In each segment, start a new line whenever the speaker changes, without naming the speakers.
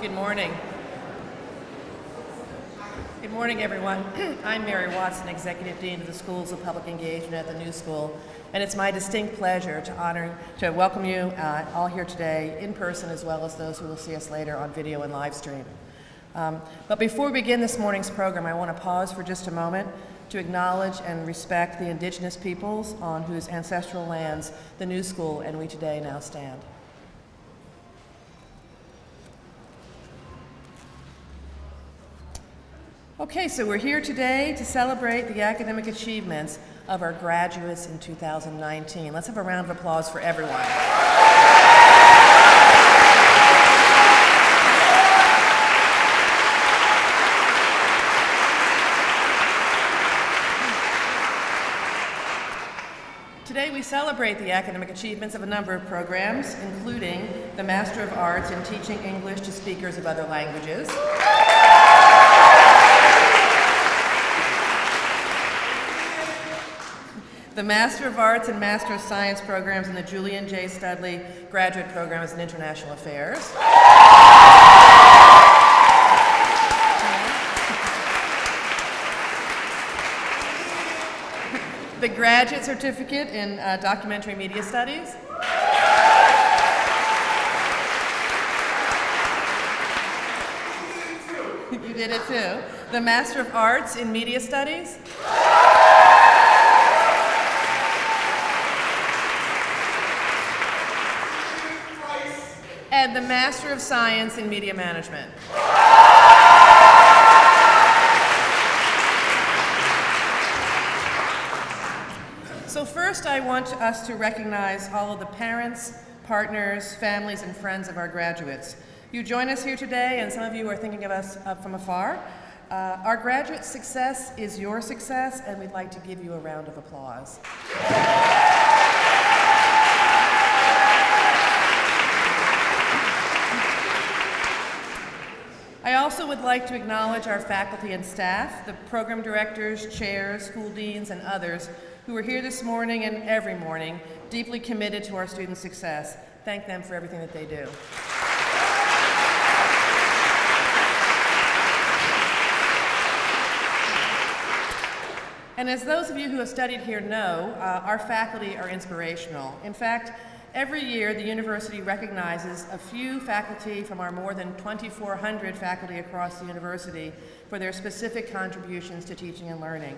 Good morning. Good morning, everyone. I'm Mary Watson, Executive Dean of the Schools of Public Engagement at the New School, and it's my distinct pleasure to welcome you all here today in person, as well as those who will see us later on video and live stream. But before we begin this morning's program, I want to pause for just a moment to acknowledge and respect the indigenous peoples on whose ancestral lands the New School and we today now stand. Okay, so we're here today to celebrate the academic achievements of our graduates in 2019. Let's have a round of applause for everyone. Today we celebrate the academic achievements of a number of programs, including the Master of Arts in Teaching English to Speakers of Other Languages, the Master of Arts and Master of Science programs in the Julian J. Studley Graduate Programs in International Affairs, the Graduate Certificate in Documentary Media Studies, you did it too, the Master of Arts in Media Studies, and the Master of Science in Media Management. So first, I want us to recognize all of the parents, partners, families, and friends of our graduates. You join us here today, and some of you are thinking of us from afar. Our graduate success is your success, and we'd like to give you a round of applause. I also would like to acknowledge our faculty and staff, the program directors, chairs, school deans, and others who are here this morning and every morning, deeply committed to our students' success. Thank them for everything that they do. And as those of you who have studied here know, our faculty are inspirational. In fact, every year, the university recognizes a few faculty from our more than 2,400 faculty across the university for their specific contributions to teaching and learning.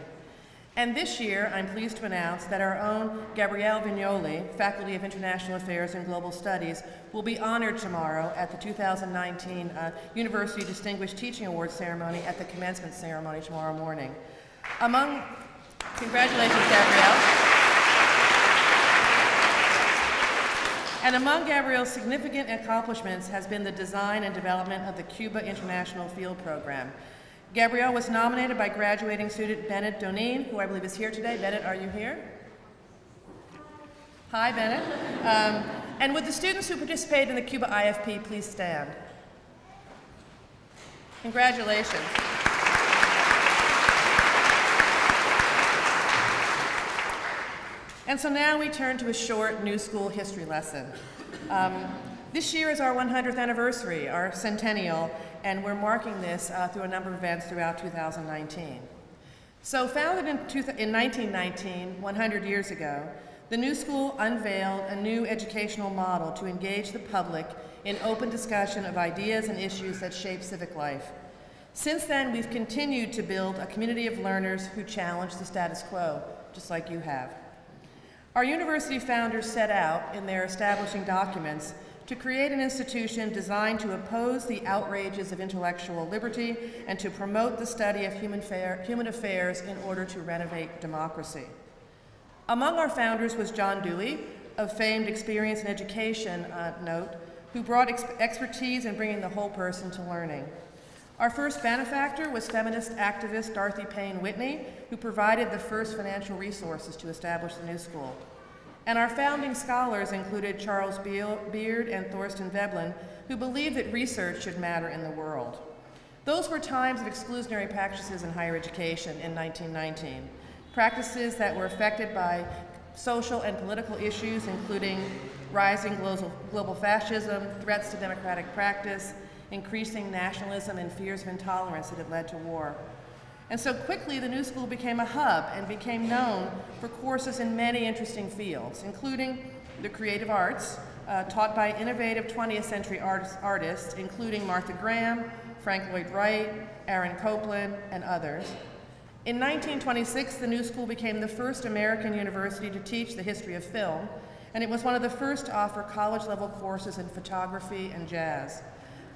And this year, I'm pleased to announce that our own Gabriele Vignoli, Faculty of International Affairs and Global Studies, will be honored tomorrow at the 2019 University Distinguished Teaching Awards ceremony at the commencement ceremony tomorrow morning. Congratulations, Gabriele. And among Gabrielle's significant accomplishments has been the design and development of the Cuba International Field Program. Gabrielle was nominated by graduating student Bennett Donin, who I believe is here today. Bennett, are you here? Hi, Bennett. And would the students who participated in the Cuba IFP please stand? Congratulations. And so now we turn to a short New School history lesson. This year is our 100th anniversary, our Centennial, and we're marking this through a number of events throughout 2019. So founded in 1919, 100 years ago, the New School unveiled a new educational model to engage the public in open discussion of ideas and issues that shape civic life. Since then, we've continued to build a community of learners who challenge the status quo, just like you have. Our university founders set out, in their establishing documents, to create an institution designed to oppose the outrages of intellectual liberty and to promote the study of human affairs in order to renovate democracy. Among our founders was John Dewey, of famed experience in education note, who brought expertise in bringing the whole person to learning. Our first benefactor was feminist activist Dorothy Payne Whitney, who provided the first financial resources to establish the New School. And our founding scholars included Charles Beard and Thorsten Veblen, who believed that research should matter in the world. Those were times of exclusionary practices in higher education in 1919, practices that were affected by social and political issues, including rising global fascism, threats to democratic practice, increasing nationalism and fears of intolerance that had led to war. And so quickly, the new school became a hub and became known for courses in many interesting fields, including the creative arts, taught by innovative 20th century artists, including Martha Graham, Frank Lloyd Wright, Aaron Copland, and others. In 1926, the new school became the first American university to teach the history of film, and it was one of the first to offer college-level courses in photography and jazz.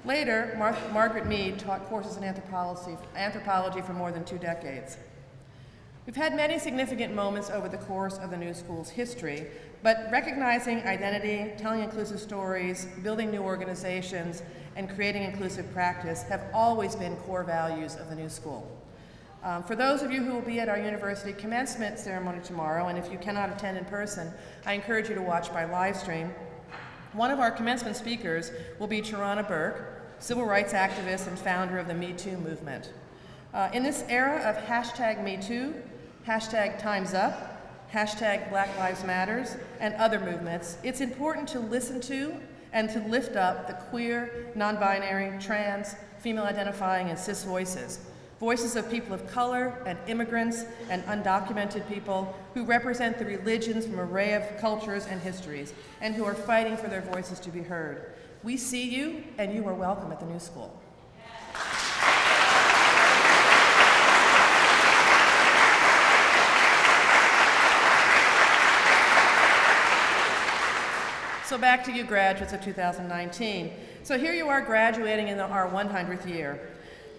Later, Margaret Mead taught courses in anthropology for more than 2 decades. We've had many significant moments over the course of the new school's history, but recognizing identity, telling inclusive stories, building new organizations, and creating inclusive practice have always been core values of the new school. For those of you who will be at our university commencement ceremony tomorrow, and if you cannot attend in person, I encourage you to watch by live stream. One of our commencement speakers will be Tarana Burke, civil rights activist and founder of the Me Too movement. In this era of hashtag Me Too, hashtag Time's Up, hashtag Black Lives Matters, and other movements, it's important to listen to and to lift up the queer, non-binary, trans, female-identifying, and cis voices. Voices of people of color and immigrants and undocumented people who represent the religions from an array of cultures and histories and who are fighting for their voices to be heard. We see you, and you are welcome at the new school. So back to you graduates of 2019. So here you are graduating in our 100th year.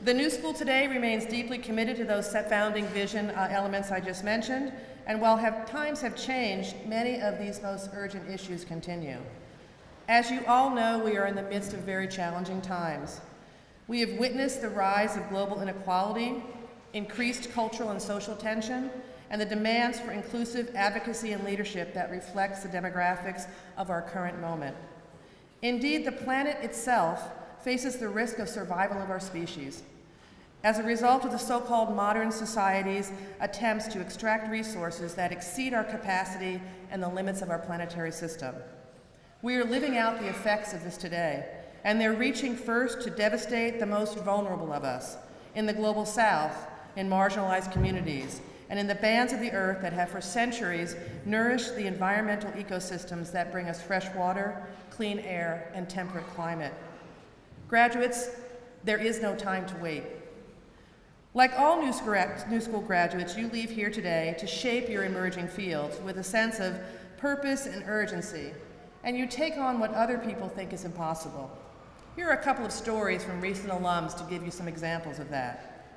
The new school today remains deeply committed to those founding vision elements I just mentioned, and while times have changed, many of these most urgent issues continue. As you all know, we are in the midst of very challenging times. We have witnessed the rise of global inequality, increased cultural and social tension, and the demands for inclusive advocacy and leadership that reflects the demographics of our current moment. Indeed, the planet itself faces the risk of survival of our species as a result of the so-called modern society's attempts to extract resources that exceed our capacity and the limits of our planetary system. We are living out the effects of this today, and they're reaching first to devastate the most vulnerable of us, in the global south, in marginalized communities, and in the bands of the earth that have for centuries nourished the environmental ecosystems that bring us fresh water, clean air, and temperate climate. Graduates, there is no time to wait. Like all new school graduates, you leave here today to shape your emerging fields with a sense of purpose and urgency, and you take on what other people think is impossible. Here are a couple of stories from recent alums to give you some examples of that.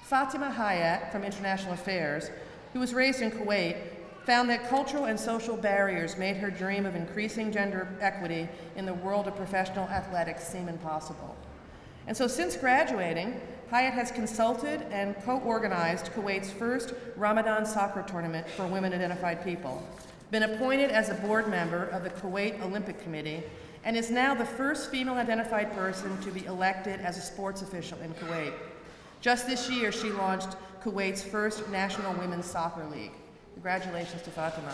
Fatima Hayat from International Affairs, who was raised in Kuwait, found that cultural and social barriers made her dream of increasing gender equity in the world of professional athletics seem impossible. And so since graduating, Hayat has consulted and co-organized Kuwait's first Ramadan soccer tournament for women-identified people, been appointed as a board member of the Kuwait Olympic Committee, and is now the first female-identified person to be elected as a sports official in Kuwait. Just this year, she launched Kuwait's first National Women's Soccer League. Congratulations to Fatima.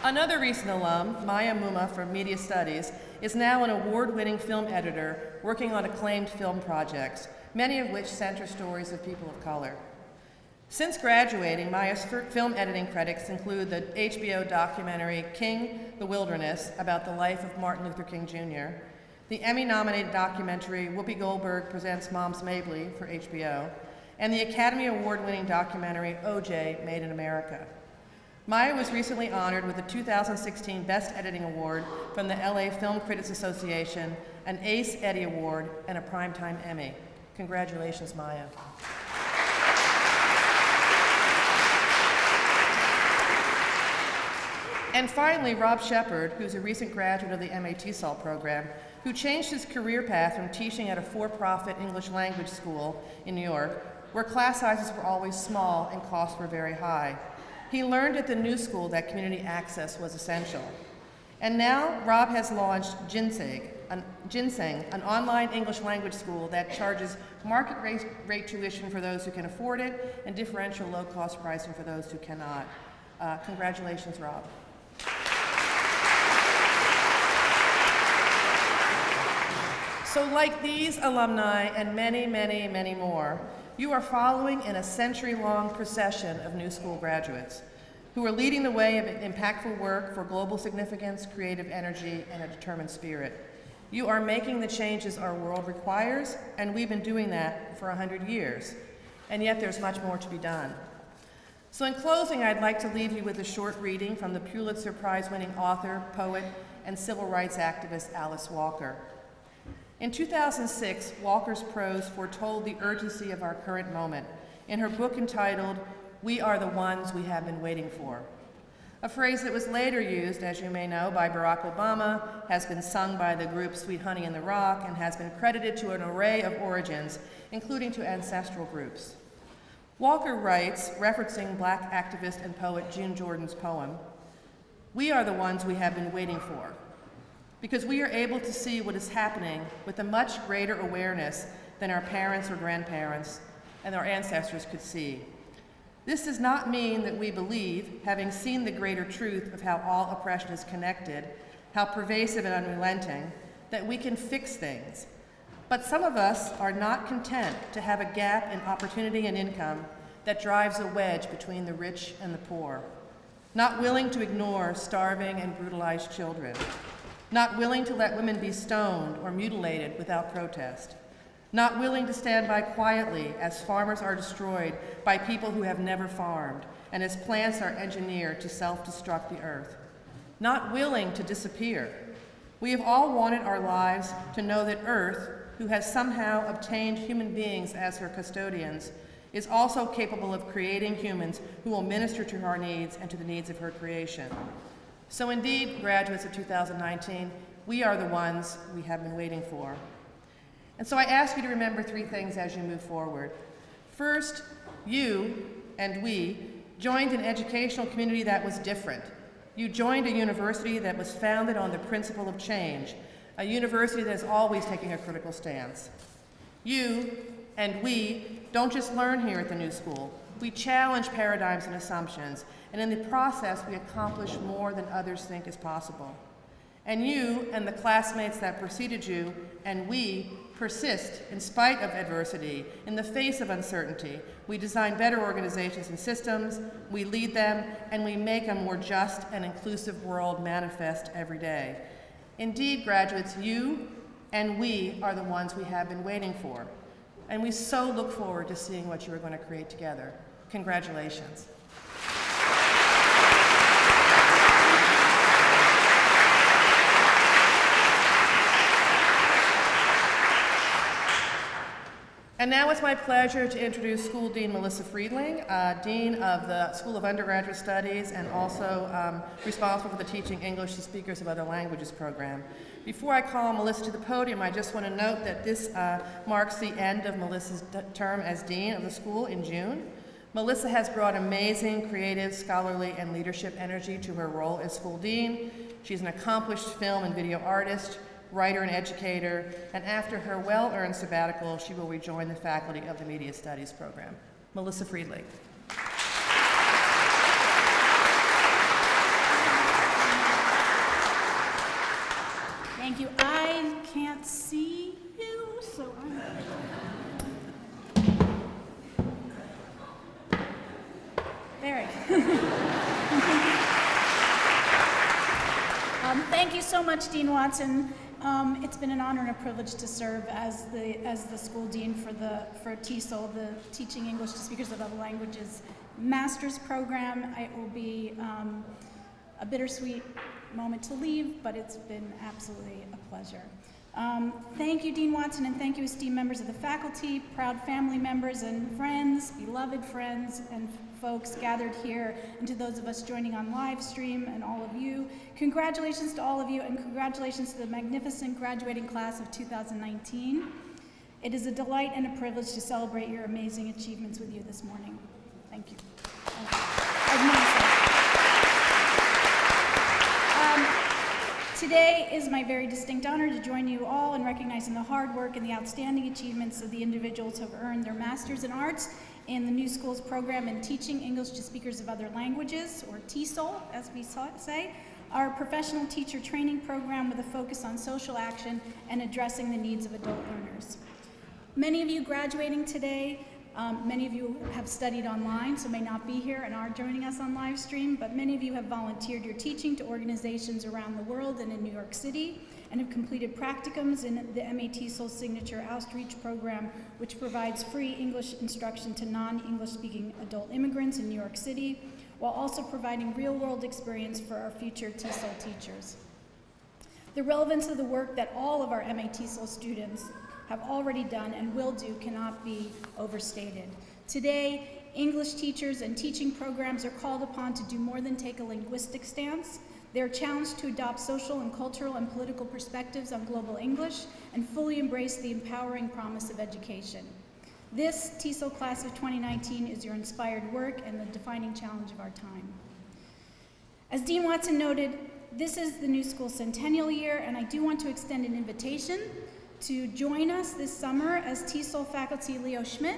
Another recent alum, Maya Muma from Media Studies, is now an award-winning film editor working on acclaimed film projects, many of which center stories of people of color. Since graduating, Maya's film editing credits include the HBO documentary King, the Wilderness, about the life of Martin Luther King Jr., the Emmy-nominated documentary Whoopi Goldberg Presents Moms Mabley for HBO, and the Academy Award-winning documentary OJ, Made in America. Maya was recently honored with the 2016 Best Editing Award from the LA Film Critics Association, an Ace Eddie Award, and a Primetime Emmy. Congratulations, Maya. And finally, Rob Shepard, who's a recent graduate of the MA TESOL program, who changed his career path from teaching at a for-profit English language school in New York, where class sizes were always small and costs were very high. He learned at the new school that community access was essential. And now, Rob has launched Ginseng, an online English language school that charges market rate tuition for those who can afford it and differential low-cost pricing for those who cannot. Congratulations, Rob. So like these alumni and many, many, many more, you are following in a century-long procession of New School graduates who are leading the way of impactful work for global significance, creative energy, and a determined spirit. You are making the changes our world requires, and we've been doing that for 100 years. And yet there's much more to be done. So in closing, I'd like to leave you with a short reading from the Pulitzer Prize-winning author, poet, and civil rights activist Alice Walker. In 2006, Walker's prose foretold the urgency of our current moment in her book entitled, "We Are the Ones We Have Been Waiting For." A phrase that was later used, as you may know, by Barack Obama, has been sung by the group Sweet Honey in the Rock, and has been credited to an array of origins, including to ancestral groups. Walker writes, referencing Black activist and poet June Jordan's poem, "We are the ones we have been waiting for, because we are able to see what is happening with a much greater awareness than our parents or grandparents and our ancestors could see. This does not mean that we believe, having seen the greater truth of how all oppression is connected, how pervasive and unrelenting, that we can fix things. But some of us are not content to have a gap in opportunity and income that drives a wedge between the rich and the poor, not willing to ignore starving and brutalized children, not willing to let women be stoned or mutilated without protest, not willing to stand by quietly as farmers are destroyed by people who have never farmed and as plants are engineered to self-destruct the earth, not willing to disappear. We have all wanted our lives to know that Earth, who has somehow obtained human beings as her custodians, is also capable of creating humans who will minister to our needs and to the needs of her creation. So indeed, graduates of 2019, we are the ones we have been waiting for. And so I ask you to remember three things as you move forward. First, you and we joined an educational community that was different. You joined a university that was founded on the principle of change, a university that is always taking a critical stance. You and we don't just learn here at the New School. We challenge paradigms and assumptions, and in the process, we accomplish more than others think is possible. And you and the classmates that preceded you and we persist in spite of adversity, in the face of uncertainty. We design better organizations and systems, we lead them, and we make a more just and inclusive world manifest every day. Indeed, graduates, you and we are the ones we have been waiting for. And we so look forward to seeing what you are going to create together. Congratulations. And now it's my pleasure to introduce School Dean Melissa Friedling, Dean of the School of Undergraduate Studies and also responsible for the Teaching English to Speakers of Other Languages program. Before I call Melissa to the podium, I just want to note that this marks the end of Melissa's term as Dean of the school in June. Melissa has brought amazing creative, scholarly, and leadership energy to her role as school dean. She's an accomplished film and video artist, writer and educator, and after her well-earned sabbatical, she will rejoin the faculty of the Media Studies program. Melissa Friedling.
Thank you. I can't see you, so I'm... There I go. Thank you so much, Dean Watson. It's been an honor and a privilege to serve as the school dean for TESOL, the Teaching English to Speakers of Other Languages master's program. It will be a bittersweet moment to leave, but it's been absolutely a pleasure. Thank you, Dean Watson, and thank you, esteemed members of the faculty, proud family members and friends, beloved friends and folks gathered here, and to those of us joining on live stream and all of you. Congratulations to all of you, and congratulations to the magnificent graduating class of 2019. It is a delight and a privilege to celebrate your amazing achievements with you this morning. Thank you. Today is my very distinct honor to join you all in recognizing the hard work and the outstanding achievements of the individuals who have earned their Masters in Arts in the New School's program in Teaching English to Speakers of Other Languages, or TESOL, as we say. our professional teacher training program with a focus on social action and addressing the needs of adult learners. Many of you graduating today, many of you have studied online, so may not be here and are joining us on live stream, but many of you have volunteered your teaching to organizations around the world and in New York City, and have completed practicums in the TESOL Signature Outreach Program, which provides free English instruction to non-English speaking adult immigrants in New York City, while also providing real-world experience for our future TESOL teachers. The relevance of the work that all of our TESOL students have already done and will do cannot be overstated. Today, English teachers and teaching programs are called upon to do more than take a linguistic stance. They are challenged to adopt social and cultural and political perspectives on global English and fully embrace the empowering promise of education. This TESOL class of 2019 is your inspired work and the defining challenge of our time. As Dean Watson noted, this is the new school centennial year, and I do want to extend an invitation to join us this summer as TESOL faculty Leo Schmidt,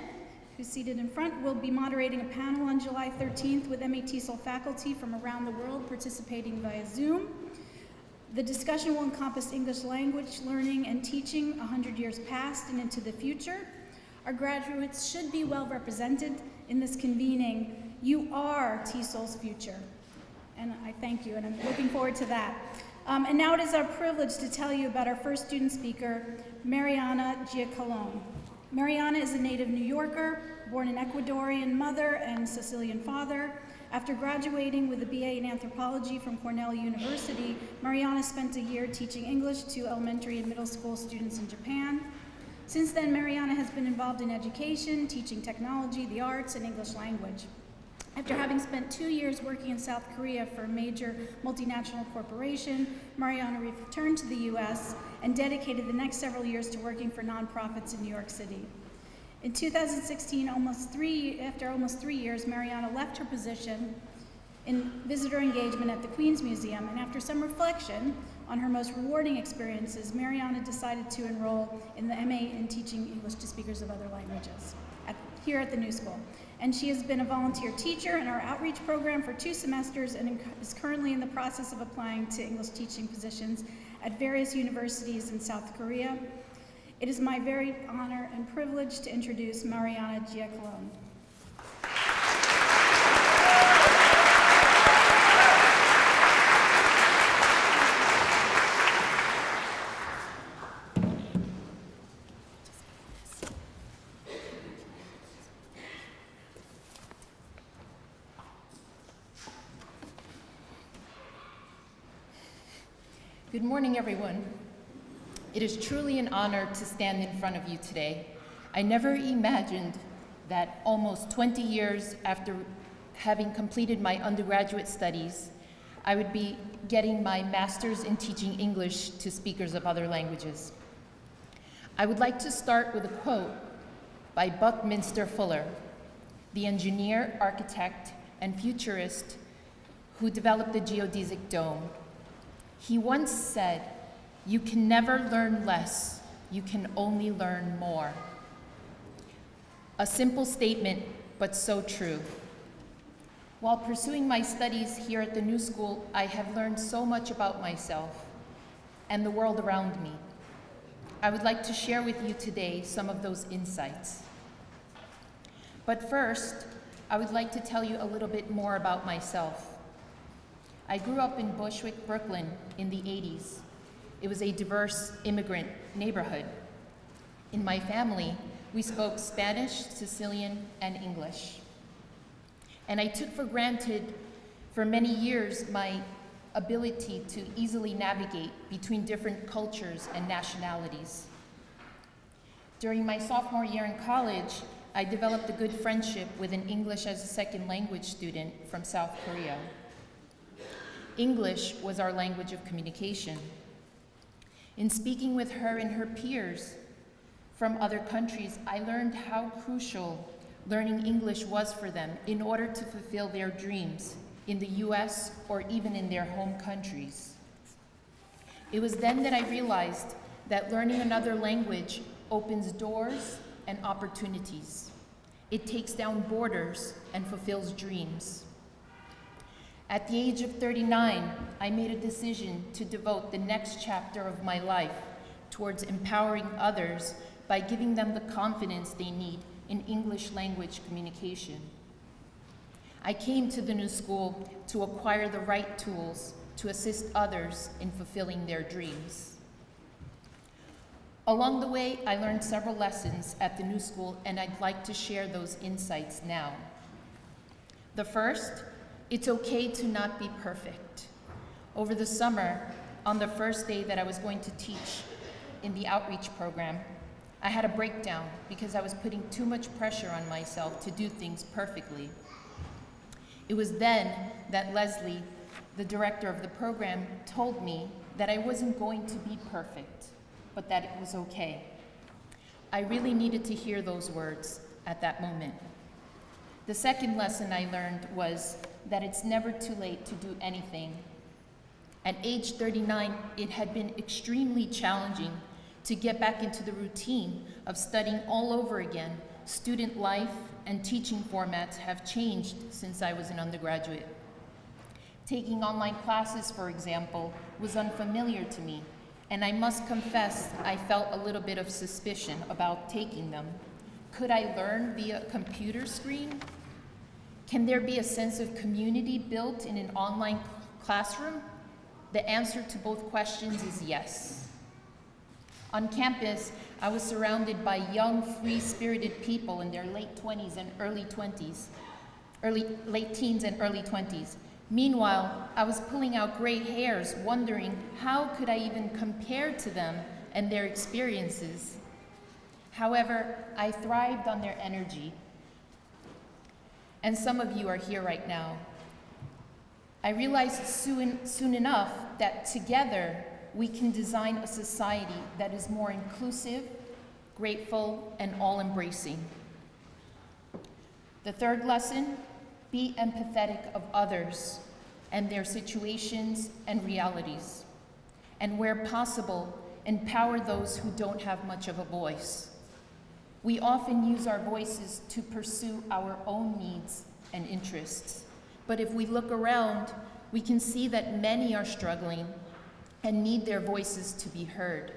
who's seated in front, will be moderating a panel on July 13th with TESOL faculty from around the world participating via Zoom. The discussion will encompass English language learning and teaching 100 years past and into the future. Our graduates should be well represented in this convening. You are TESOL's future. And I thank you, and I'm looking forward to that. And now it is our privilege to tell you about our first student speaker, Marianna Giacalone. Marianna is a native New Yorker, born an Ecuadorian mother and Sicilian father. After graduating with a BA in anthropology from Cornell University, Marianna spent a year teaching English to elementary and middle school students in Japan. Since then, Marianna has been involved in education, teaching technology, the arts, and English language. After having spent 2 years working in South Korea for a major multinational corporation, Marianna returned to the US and dedicated the next several years to working for nonprofits in New York City. In 2016, after almost 3 years, Marianna left her position in visitor engagement at the Queens Museum, and after some reflection on her most rewarding experiences, Marianna decided to enroll in the MA in Teaching English to Speakers of Other Languages here at the New School. And she has been a volunteer teacher in our outreach program for 2 semesters and is currently in the process of applying to English teaching positions at various universities in South Korea. It is my very honor and privilege to introduce Marianna Giacalone.
Good morning, everyone. It is truly an honor to stand in front of you today. I never imagined that almost 20 years after having completed my undergraduate studies, I would be getting my master's in teaching English to speakers of other languages. I would like to start with a quote by Buckminster Fuller, the engineer, architect, and futurist who developed the geodesic dome. He once said, "You can never learn less, you can only learn more." A simple statement, but so true. While pursuing my studies here at the New School, I have learned so much about myself and the world around me. I would like to share with you today some of those insights. But first, I would like to tell you a little bit more about myself. I grew up in Bushwick, Brooklyn in the 80s. It was a diverse immigrant neighborhood. In my family, we spoke Spanish, Sicilian, and English. And I took for granted for many years my ability to easily navigate between different cultures and nationalities. During my sophomore year in college, I developed a good friendship with an English as a second language student from South Korea. English was our language of communication. In speaking with her and her peers from other countries, I learned how crucial learning English was for them in order to fulfill their dreams in the US or even in their home countries. It was then that I realized that learning another language opens doors and opportunities. It takes down borders and fulfills dreams. At the age of 39, I made a decision to devote the next chapter of my life towards empowering others by giving them the confidence they need in English language communication. I came to the new school to acquire the right tools to assist others in fulfilling their dreams. Along the way, I learned several lessons at the new school, and I'd like to share those insights now. The first, it's okay to not be perfect. Over the summer, on the first day that I was going to teach in the outreach program, I had a breakdown because I was putting too much pressure on myself to do things perfectly. It was then that Leslie, the director of the program, told me that I wasn't going to be perfect, but that it was okay. I really needed to hear those words at that moment. The second lesson I learned was that it's never too late to do anything. At age 39, it had been extremely challenging to get back into the routine of studying all over again. Student life and teaching formats have changed since I was an undergraduate. Taking online classes, for example, was unfamiliar to me, and I must confess I felt a little bit of suspicion about taking them. Could I learn via a computer screen? Can there be a sense of community built in an online classroom? The answer to both questions is yes. On campus, I was surrounded by young, free-spirited people in their late teens and early 20s. Meanwhile, I was pulling out gray hairs, wondering how could I even compare to them and their experiences. However, I thrived on their energy. And some of you are here right now. I realized soon enough that together we can design a society that is more inclusive, grateful, and all-embracing. The third lesson, be empathetic of others and their situations and realities. And where possible, empower those who don't have much of a voice. We often use our voices to pursue our own needs and interests. But if we look around, we can see that many are struggling and need their voices to be heard.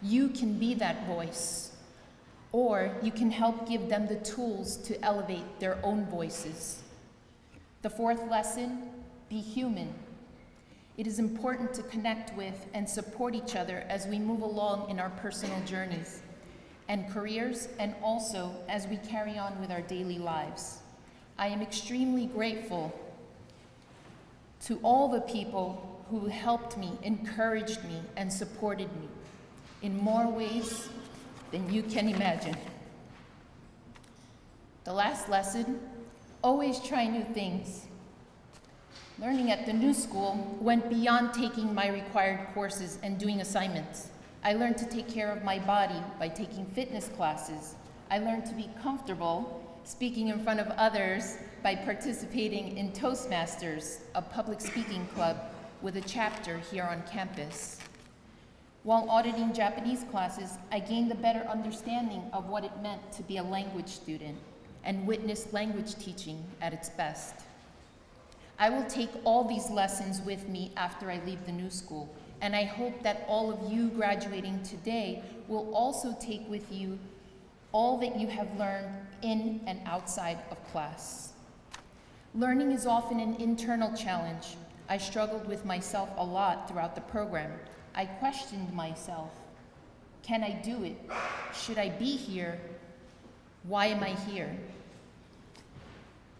You can be that voice, or you can help give them the tools to elevate their own voices. The fourth lesson, be human. It is important to connect with and support each other as we move along in our personal journeys and careers, and also as we carry on with our daily lives. I am extremely grateful to all the people who helped me, encouraged me, and supported me in more ways than you can imagine. The last lesson, always try new things. Learning at the new school went beyond taking my required courses and doing assignments. I learned to take care of my body by taking fitness classes. I learned to be comfortable speaking in front of others by participating in Toastmasters, a public speaking club with a chapter here on campus. While auditing Japanese classes, I gained a better understanding of what it meant to be a language student and witnessed language teaching at its best. I will take all these lessons with me after I leave the new school, and I hope that all of you graduating today will also take with you all that you have learned in and outside of class. Learning is often an internal challenge. I struggled with myself a lot throughout the program. I questioned myself. Can I do it? Should I be here? Why am I here?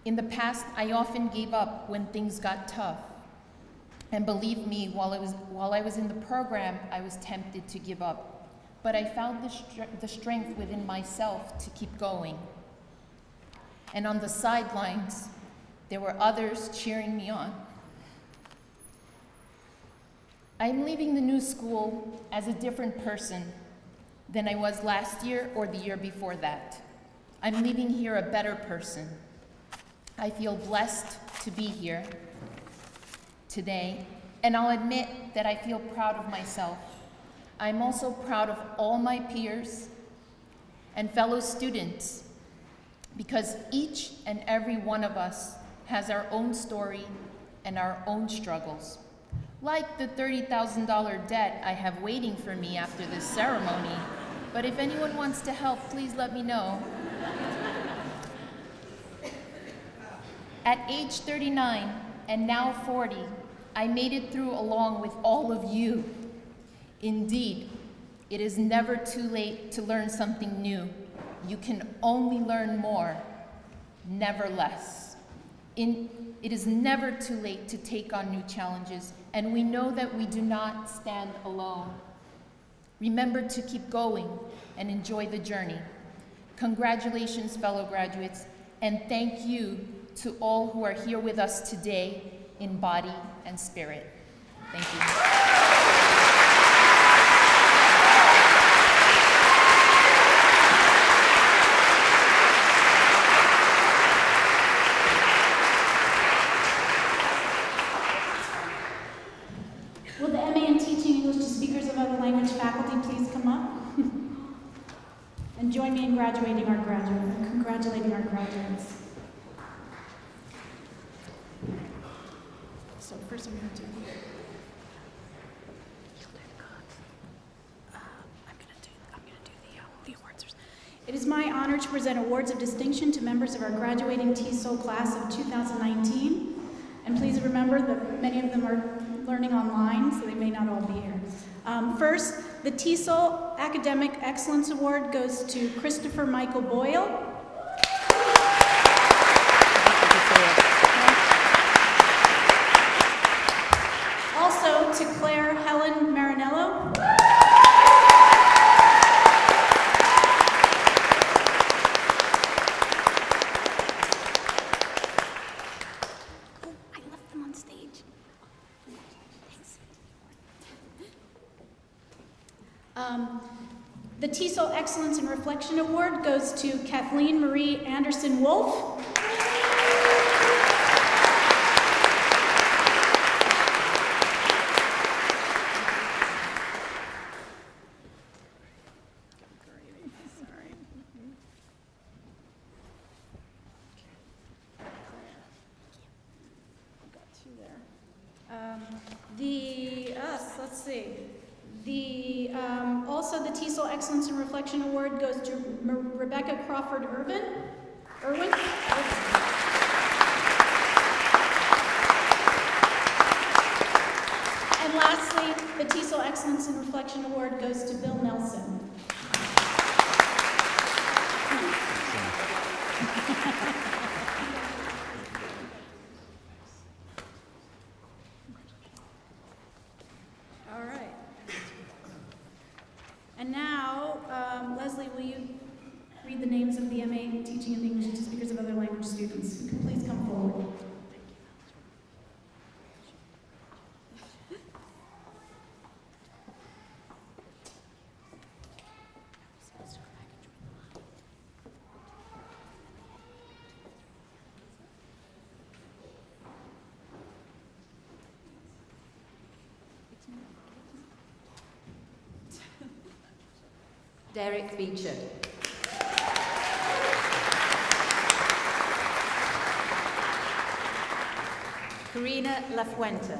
In the past, I often gave up when things got tough. And believe me, while I was in the program, I was tempted to give up. But I found the strength within myself to keep going. And on the sidelines, there were others cheering me on. I'm leaving the new school as a different person than I was last year or the year before that. I'm leaving here a better person. I feel blessed to be here today, and I'll admit that I feel proud of myself. I'm also proud of all my peers and fellow students, because each and every one of us has our own story and our own struggles. Like the $30,000 debt I have waiting for me after this ceremony, but if anyone wants to help, please let me know. At age 39 and now 40, I made it through along with all of you. Indeed, it is never too late to learn something new. You can only learn more, never less. It is never too late to take on new challenges, and we know that we do not stand alone. Remember to keep going and enjoy the journey. Congratulations, fellow graduates, and thank you to all who are here with us today in body and spirit. Thank you.
Will the MA in Teaching English to Speakers of Other Language faculty please come up and join me in congratulating our graduates. So first I'm going to do the awards. It is my honor to present awards of distinction to members of our graduating TESOL class of 2019. And please remember that many of them are learning online, so they may not all be here. First, the TESOL Academic Excellence Award goes to Christopher Michael Boyle. Also to Claire Helen Marinello. The TESOL Excellence in Reflection Award goes to Kathleen Marie Anderson Wolf. Also the TESOL Excellence in Reflection Award goes to Rebecca Crawford Irwin. And lastly, the TESOL Excellence in Reflection Award goes to Bill Nelson. All right. And now, Leslie, will you read the names of the MA Teaching of English to Speakers of Other Language students? Who can please come forward?
Derek Beecher. Karina Lafuente.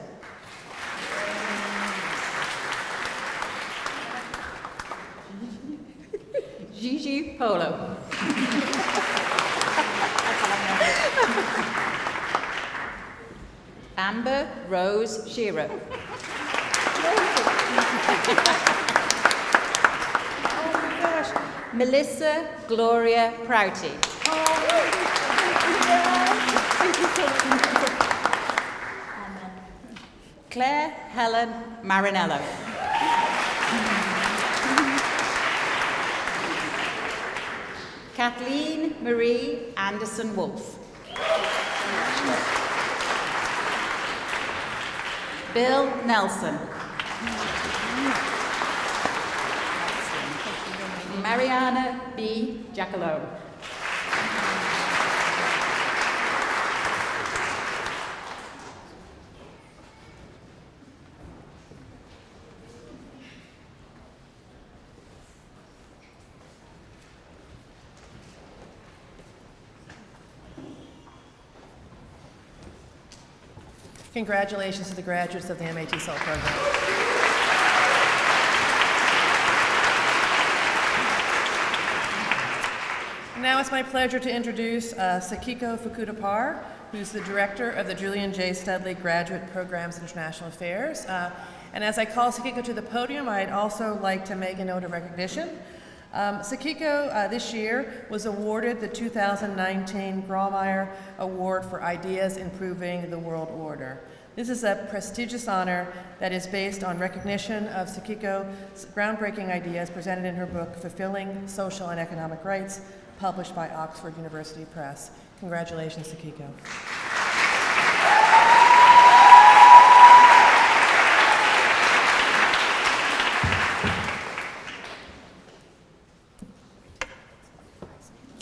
Gigi Polo. Amber Rose Shearer. Melissa Gloria Prouty. Claire Helen Marinello. Kathleen Marie Anderson Wolf. Bill Nelson. Marianna B. Giacalone.
Congratulations to the graduates of the MA TESOL program. Now it's my pleasure to introduce Sakiko Fukuda-Parr, who's the director of the Julian J. Studley Graduate Programs International Affairs. And as I call Sakiko to the podium, I'd also like to make a note of recognition. Sakiko this year was awarded the 2019 Grawemeyer Award for Ideas Improving the World Order. This is a prestigious honor that is based on recognition of Sakiko's groundbreaking ideas presented in her book, Fulfilling Social and Economic Rights, published by Oxford University Press. Congratulations, Sakiko.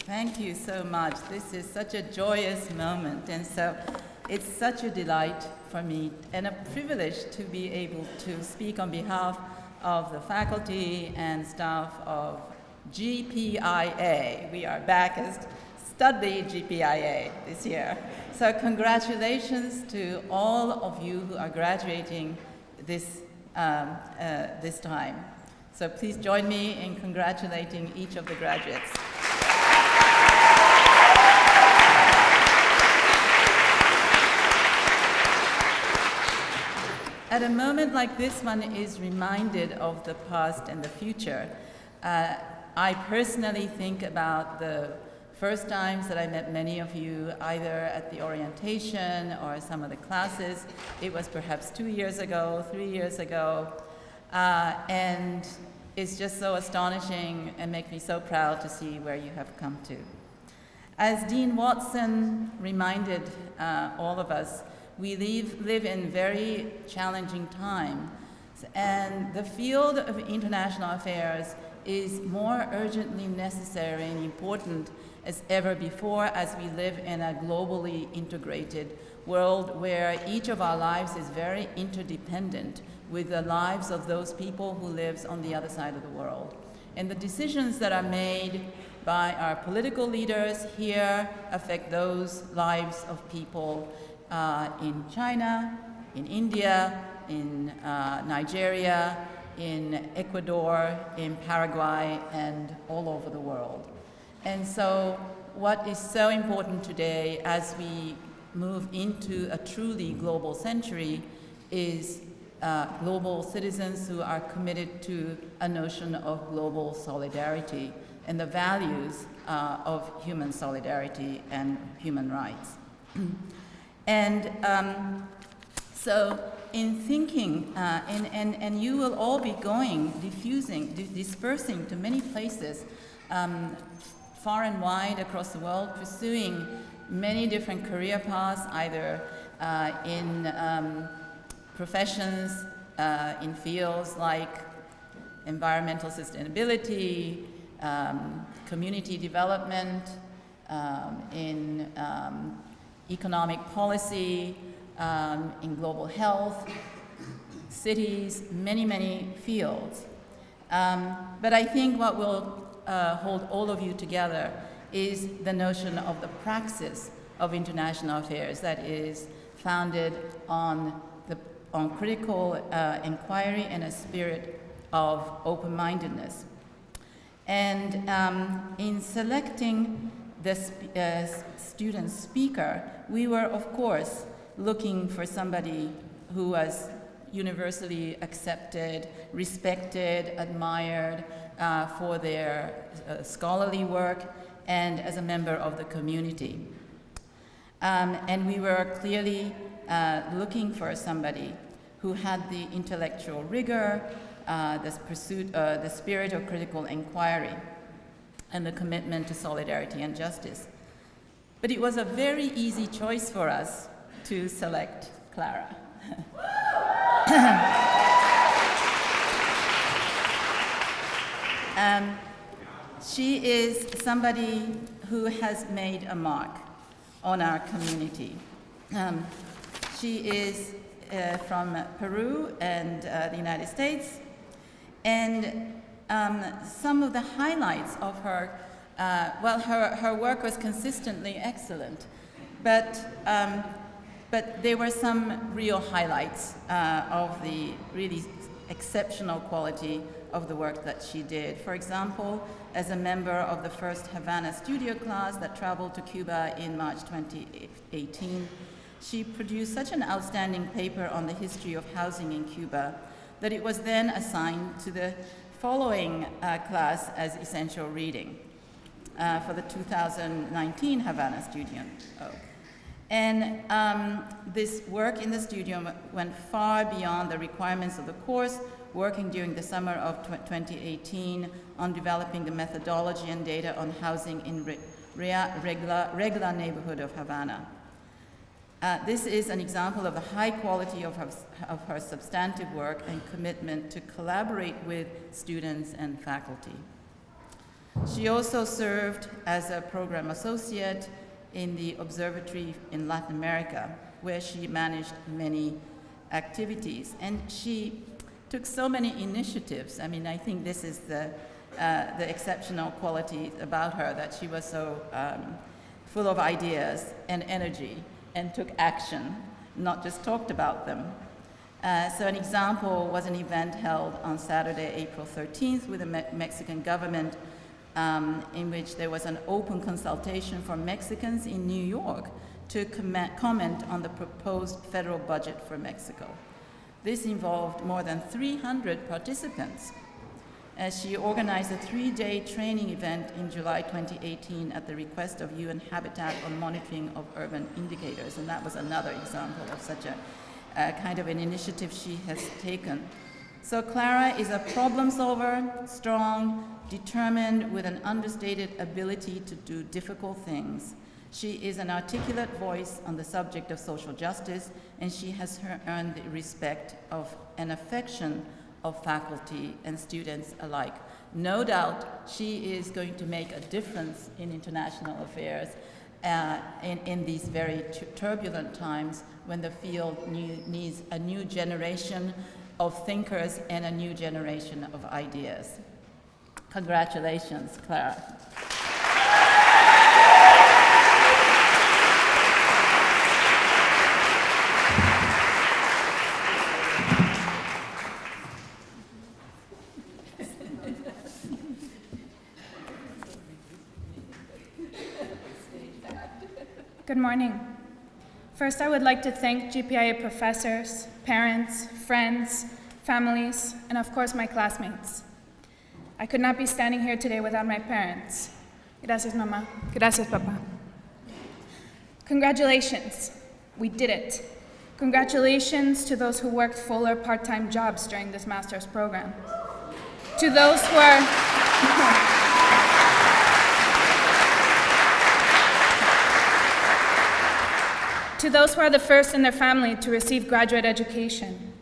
Thank you so much. This is such a joyous moment, and so it's such a delight for me and a privilege to be able to speak on behalf of the faculty and staff of GPIA. We are back as Studley GPIA this year. So congratulations to all of you who are graduating this time. So please join me in congratulating each of the graduates. At a moment like this, one is reminded of the past and the future. I personally think about the first times that I met many of you, either at the orientation or some of the classes. It was perhaps 2 years ago, 3 years ago, and it's just so astonishing and makes me so proud to see where you have come to. As Dean Watson reminded all of us, we live in very challenging times, and the field of international affairs is more urgently necessary and important as ever before, as we live in a globally integrated world where each of our lives is very interdependent with the lives of those people who live on the other side of the world. And the decisions that are made by our political leaders here affect those lives of people in China, in India, in Nigeria, in Ecuador, in Paraguay, and all over the world. And so what is so important today as we move into a truly global century is global citizens who are committed to a notion of global solidarity and the values of human solidarity and human rights. And so in thinking, and you will all be going, dispersing to many places far and wide across the world, pursuing many different career paths, either in professions, in fields like environmental sustainability, community development, in economic policy, in global health, cities, many fields. But I think what will hold all of you together is the notion of the praxis of international affairs that is founded on critical inquiry and a spirit of open-mindedness. And in selecting the student speaker, we were, of course, looking for somebody who was universally accepted, respected, admired for their scholarly work and as a member of the community. And we were clearly looking for somebody who had the intellectual rigor, the spirit of critical inquiry, and the commitment to solidarity and justice. But it was a very easy choice for us to select Clara. She is somebody who has made a mark on our community. She is from Peru and the United States, and some of the highlights of her, her work was consistently excellent, but But there were some real highlights of the really exceptional quality of the work that she did. For example, as a member of the first Havana studio class that traveled to Cuba in March 2018, she produced such an outstanding paper on the history of housing in Cuba that it was then assigned to the following class as essential reading for the 2019 Havana Studio. And this work in the studio went far beyond the requirements of the course, working during the summer of 2018 on developing the methodology and data on housing in regular neighborhood of Havana. This is an example of the high quality of her substantive work and commitment to collaborate with students and faculty. She also served as a program associate in the observatory in Latin America, where she managed many activities. And she took so many initiatives. I mean, I think this is the exceptional quality about her, that she was so full of ideas and energy and took action, not just talked about them. So an example was an event held on Saturday, April 13th with the Mexican government, in which there was an open consultation for Mexicans in New York to comment on the proposed federal budget for Mexico. This involved more than 300 participants, as she organized a 3-day training event in July 2018 at the request of UN Habitat on monitoring of urban indicators, and that was another example of such a kind of an initiative she has taken. So Clara is a problem solver, strong, determined, with an understated ability to do difficult things. She is an articulate voice on the subject of social justice, and she has earned the respect of and affection of faculty and students alike. No doubt she is going to make a difference in international affairs in these very turbulent times when the field needs a new generation of thinkers and a new generation of ideas. Congratulations, Clara.
Good morning. First, I would like to thank GPIA professors, parents, friends, families, and of course my classmates. I could not be standing here today without my parents. Gracias, mamá. Gracias, papá. Congratulations. We did it. Congratulations to those who worked full or part-time jobs during this master's program. To those who are... To those who are the first in their family to receive graduate education.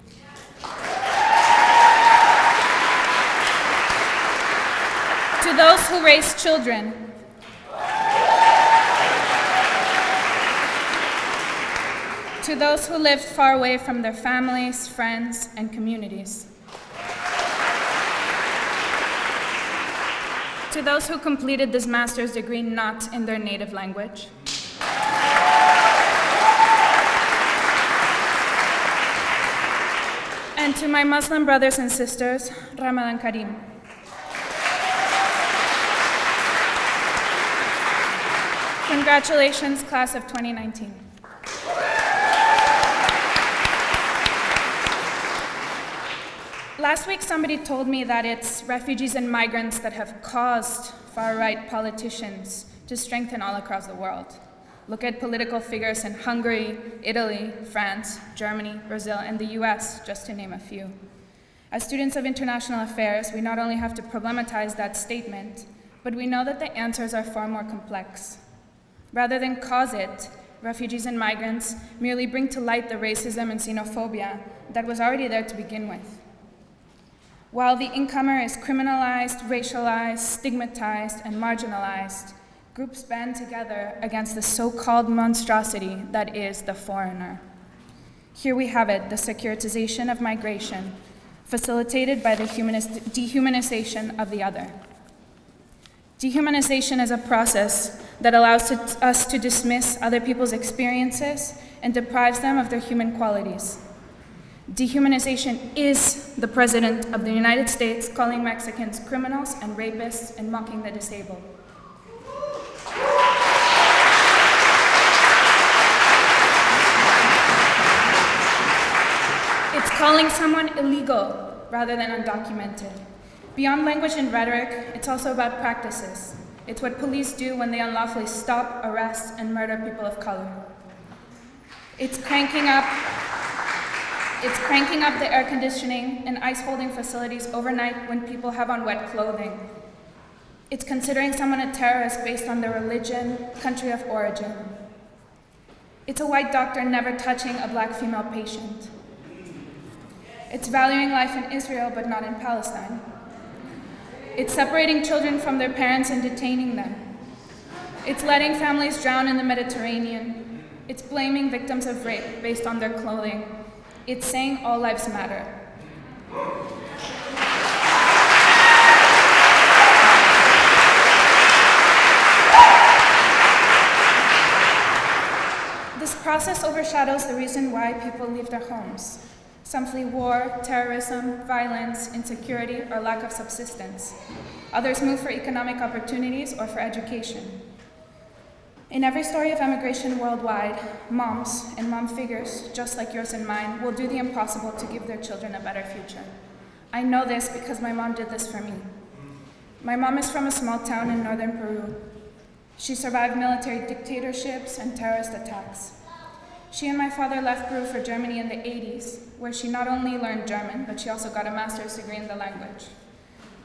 To those who raise children. To those who lived far away from their families, friends, and communities. To those who completed this master's degree not in their native language. And to my Muslim brothers and sisters, Ramadan Kareem. Congratulations, class of 2019. Last week, somebody told me that it's refugees and migrants that have caused far-right politicians to strengthen all across the world. Look at political figures in Hungary, Italy, France, Germany, Brazil, and the US, just to name a few. As students of international affairs, we not only have to problematize that statement, but we know that the answers are far more complex. Rather than cause it, refugees and migrants merely bring to light the racism and xenophobia that was already there to begin with. While the incomer is criminalized, racialized, stigmatized, and marginalized, groups band together against the so-called monstrosity that is the foreigner. Here we have it, the securitization of migration, facilitated by the dehumanization of the other. Dehumanization is a process that allows us to dismiss other people's experiences and deprives them of their human qualities. Dehumanization is the President of the United States calling Mexicans criminals and rapists and mocking the disabled. It's calling someone illegal rather than undocumented. Beyond language and rhetoric, it's also about practices. It's what police do when they unlawfully stop, arrest, and murder people of color. It's cranking up the air conditioning in ice holding facilities overnight when people have on wet clothing. It's considering someone a terrorist based on their religion, country of origin. It's a white doctor never touching a black female patient. It's valuing life in Israel but not in Palestine. It's separating children from their parents and detaining them. It's letting families drown in the Mediterranean. It's blaming victims of rape based on their clothing. It's saying all lives matter. This process overshadows the reason why people leave their homes. Some flee war, terrorism, violence, insecurity, or lack of subsistence. Others move for economic opportunities or for education. In every story of emigration worldwide, moms and mom figures, just like yours and mine, will do the impossible to give their children a better future. I know this because my mom did this for me. My mom is from a small town in northern Peru. She survived military dictatorships and terrorist attacks. She and my father left Peru for Germany in the 80s, where she not only learned German, but she also got a master's degree in the language.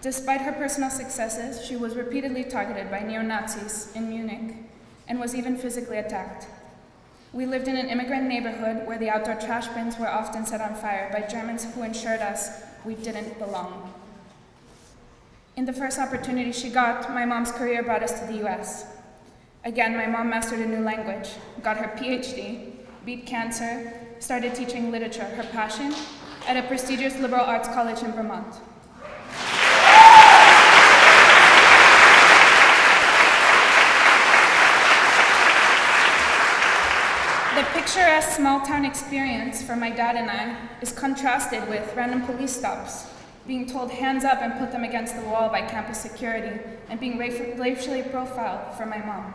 Despite her personal successes, she was repeatedly targeted by neo-Nazis in Munich and was even physically attacked. We lived in an immigrant neighborhood where the outdoor trash bins were often set on fire by Germans who ensured us we didn't belong. In the first opportunity she got, my mom's career brought us to the US. Again, my mom mastered a new language, got her PhD, beat cancer, started teaching literature, her passion, at a prestigious liberal arts college in Vermont. The picturesque small-town experience for my dad and I is contrasted with random police stops, being told hands up and put them against the wall by campus security, and being racially profiled for my mom.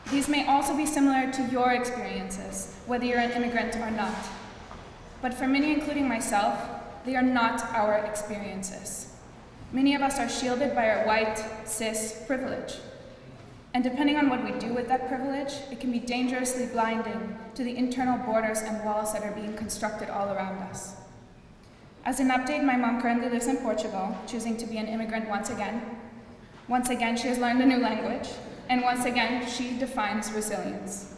These may also be similar to your experiences, whether you're an immigrant or not. But for many, including myself, they are not our experiences. Many of us are shielded by our white, cis privilege. And depending on what we do with that privilege, it can be dangerously blinding to the internal borders and walls that are being constructed all around us. As an update, my mom currently lives in Portugal, choosing to be an immigrant once again. Once again, she has learned a new language, and once again, she defines resilience.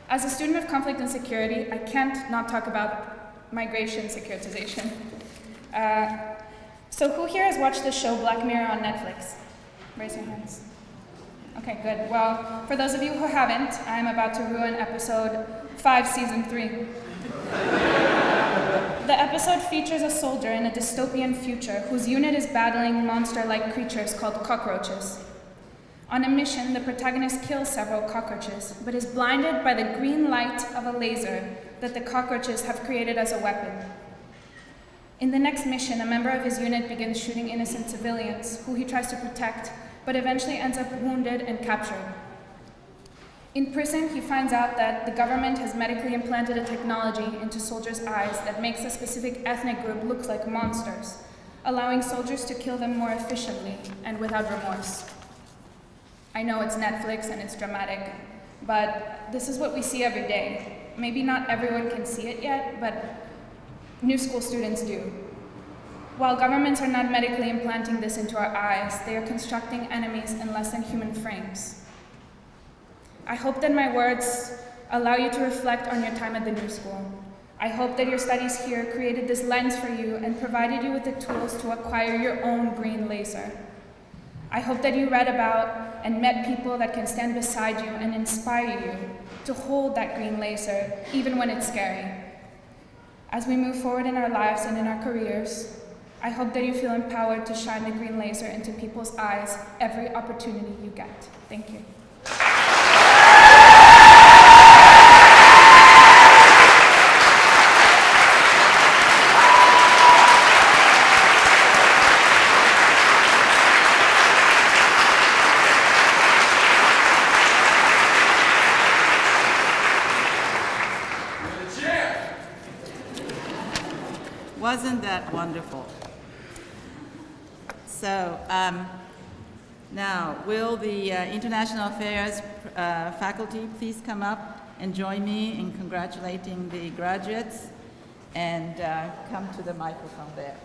As a student of conflict and security, I can't not talk about migration securitization. So who here has watched the show Black Mirror on Netflix? Raise your hands. Okay, good. Well, for those of you who haven't, I'm about to ruin episode 5, season 3. The episode features a soldier in a dystopian future whose unit is battling monster-like creatures called cockroaches. On a mission, the protagonist kills several cockroaches, but is blinded by the green light of a laser that the cockroaches have created as a weapon. In the next mission, a member of his unit begins shooting innocent civilians, who he tries to protect, but eventually ends up wounded and captured. In prison, he finds out that the government has medically implanted a technology into soldiers' eyes that makes a specific ethnic group look like monsters, allowing soldiers to kill them more efficiently and without remorse. I know it's Netflix and it's dramatic, but this is what we see every day. Maybe not everyone can see it yet, but new school students do. While governments are not medically implanting this into our eyes, they are constructing enemies in less than human frames. I hope that my words allow you to reflect on your time at the new school. I hope that your studies here created this lens for you and provided you with the tools to acquire your own green laser. I hope that you read about and met people that can stand beside you and inspire you to hold that green laser, even when it's scary. As we move forward in our lives and in our careers, I hope that you feel empowered to shine the green laser into people's eyes every opportunity you get. Thank you.
Wasn't that wonderful? So now, will the International Affairs faculty please come up and join me in congratulating the graduates, and come to the microphone there.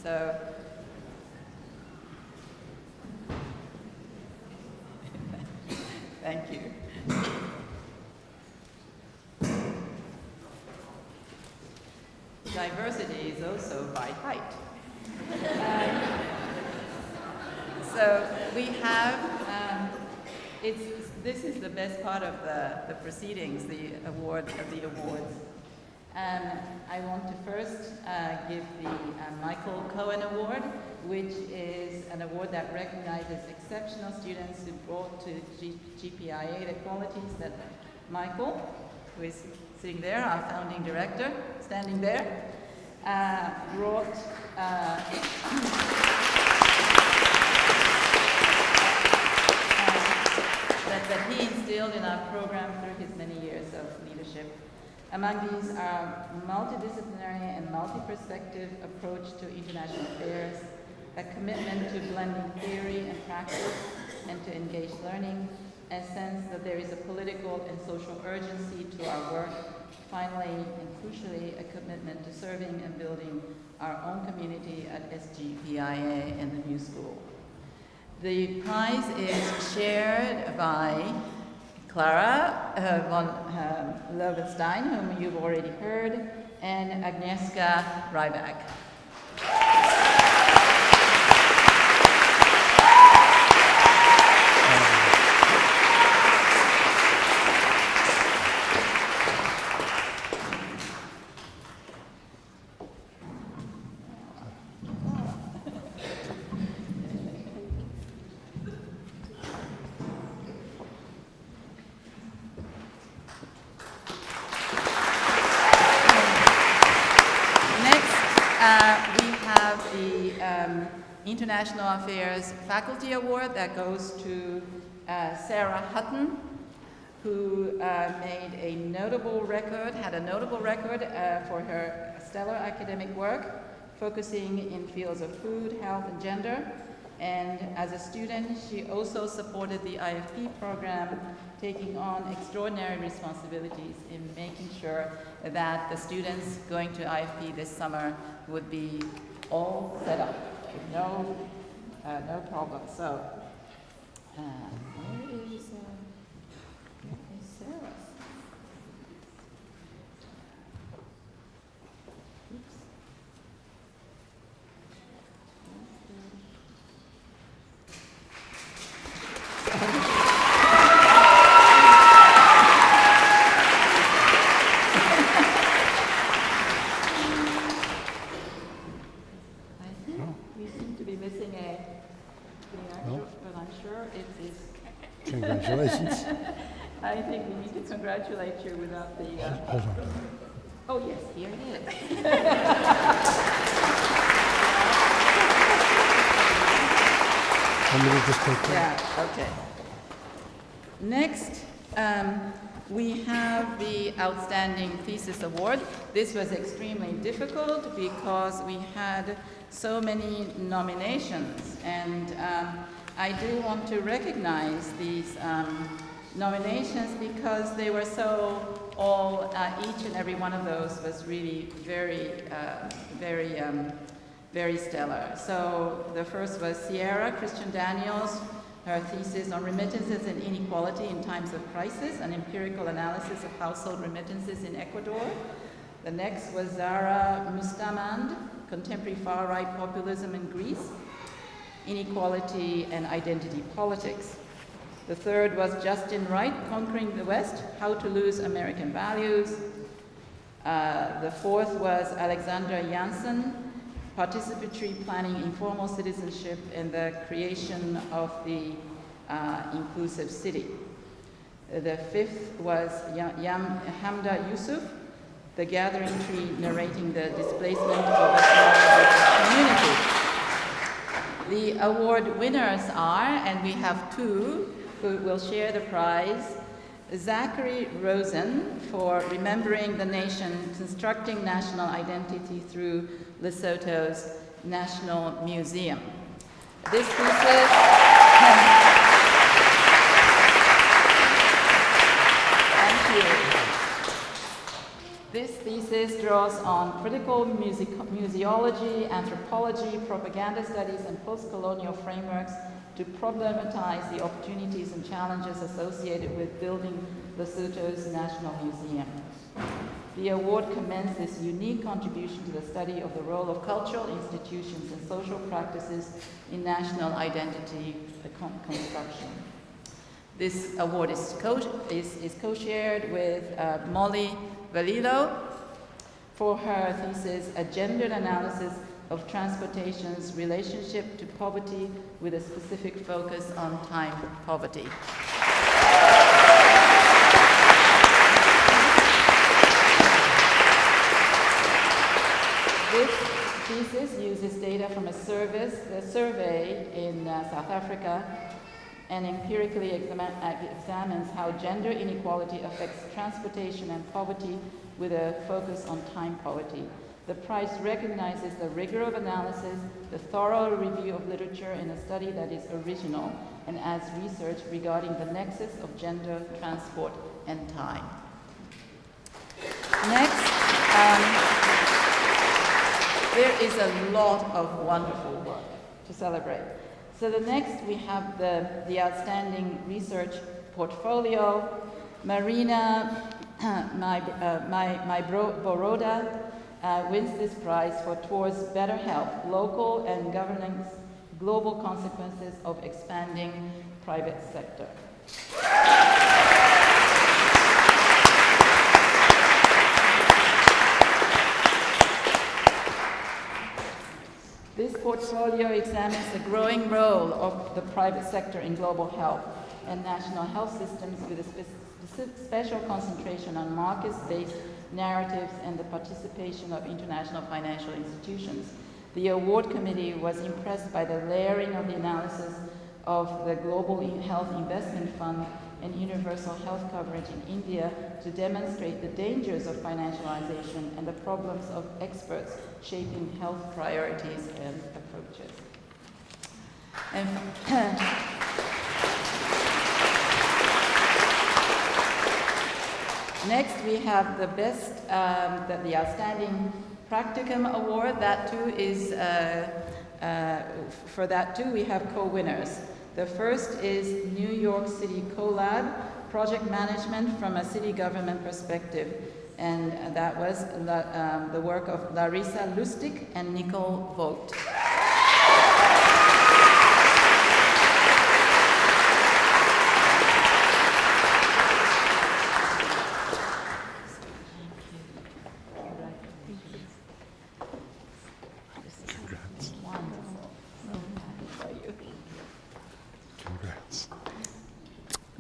So, thank you. Diversity is also by height. So we have, this is the best part of the proceedings, the awards. I want to first give the Michael Cohen Award, which is an award that recognizes exceptional students who brought to GPIA the qualities that Michael, who is sitting there, our founding director, standing there, brought that he instilled in our program through his many years of leadership. Among these are multidisciplinary and multi-perspective approach to international affairs, a commitment to blending theory and practice and to engage learning, a sense that there is a political and social urgency to our work, finally and crucially a commitment to serving and building our own community at SGPIA and the New School. The prize is shared by Clara von Loebenstein, whom you've already heard, and Agnieszka Rybak. International Affairs Faculty Award that goes to Sarah Hutton, who had a notable record for her stellar academic work, focusing in fields of food, health, and gender. And as a student, she also supported the IFP program, taking on extraordinary responsibilities in making sure that the students going to IFP this summer would be all set up. No problem. So, where is Sarah? Oops.
Congratulations.
I think we need to congratulate you without the...
Hold on.
Oh, yes, here it is.
Want me to just take that?
Yeah, okay. Next, we have the Outstanding Thesis Award. This was extremely difficult because we had so many nominations, and I do want to recognize these nominations because they were so each and every one of those was really very stellar. So the first was Sierra Christian Daniels, her thesis on remittances and inequality in times of crisis, an empirical analysis of household remittances in Ecuador. The next was Zara Mustamand, contemporary far-right populism in Greece, inequality and identity politics. The third was Justin Wright, Conquering the West, How to Lose American Values. The fourth was Alexandra Janssen, Participatory Planning, Informal Citizenship, and the Creation of the Inclusive City. The fifth was Hamda Yusuf, The Gathering Tree, narrating the displacement of a small community. The award winners are, and we have two who will share the prize, Zachary Rosen for remembering the nation, constructing national identity through Lesotho's National Museum. This thesis, thank you. This thesis draws on critical museology, anthropology, propaganda studies, and post-colonial frameworks to problematize the opportunities and challenges associated with building Lesotho's National Museum. The award commends this unique contribution to the study of the role of cultural institutions and social practices in national identity construction. This award is co-shared with Molly Valilo for her thesis, A Gendered Analysis of Transportation's Relationship to Poverty with a specific focus on time poverty. This thesis uses data from a survey in South Africa and empirically examines how gender inequality affects transportation and poverty with a focus on time poverty. The prize recognizes the rigor of analysis, the thorough review of literature in a study that is original, and adds research regarding the nexus of gender, transport, and time. Next, there is a lot of wonderful work to celebrate. So the next we have the outstanding research portfolio. Marina Boroda wins this prize for Towards Better Health, Local and Governance, Global Consequences of Expanding Private Sector. This portfolio examines the growing role of the private sector in global health and national health systems with a special concentration on market-based narratives and the participation of international financial institutions. The award committee was impressed by the layering of the analysis of the Global Health Investment Fund and universal health coverage in India to demonstrate the dangers of financialization and the problems of experts shaping health priorities and approaches. And next, we have the best, the Outstanding Practicum Award. That too is, for that too, we have co-winners. The first is New York City CoLab, Project Management from a City Government Perspective. And that was the work of Larissa Lustig and Nicole Vogt.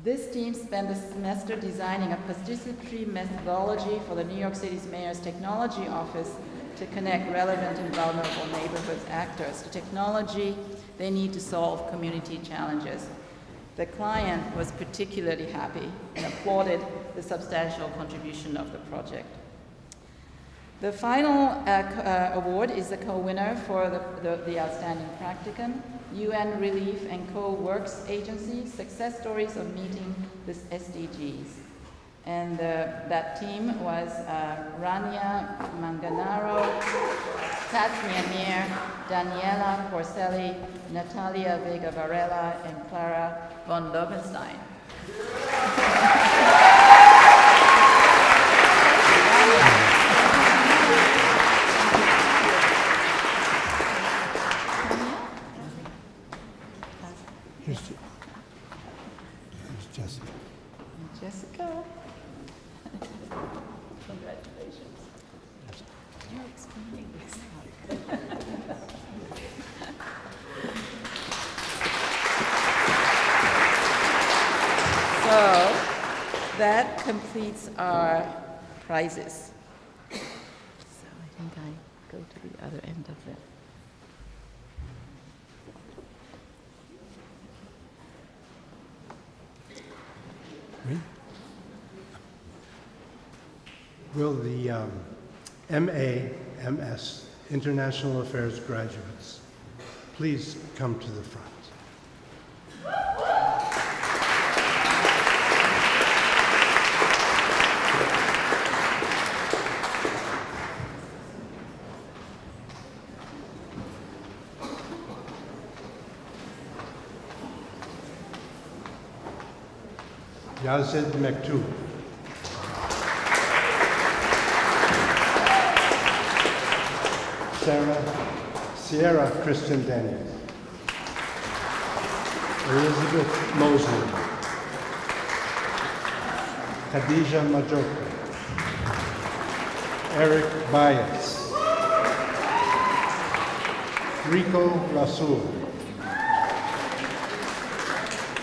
This team spent the semester designing a participatory methodology for the New York City's Mayor's Technology Office to connect relevant and vulnerable neighborhood actors to technology they need to solve community challenges. The client was particularly happy and applauded the substantial contribution of the project. The final award is the co-winner for the Outstanding Practicum, UN Relief and Co-Works Agency, Success Stories of Meeting the SDGs. And that team was Rania Manganaro, Tats Mir, Daniela Porcelli, Natalia Vega Varela, and Clara von Loebenstein.
Here's Jessica.
Jessica. Congratulations. So that completes our prizes. So I think I go to the other end of it.
Will the MA, MS, International Affairs graduates please come to the front? Yazid Mektub. Sierra Kristen Daniels. Elizabeth Mosley. Khadija Majoka. Eric Bias. Rico Rasul.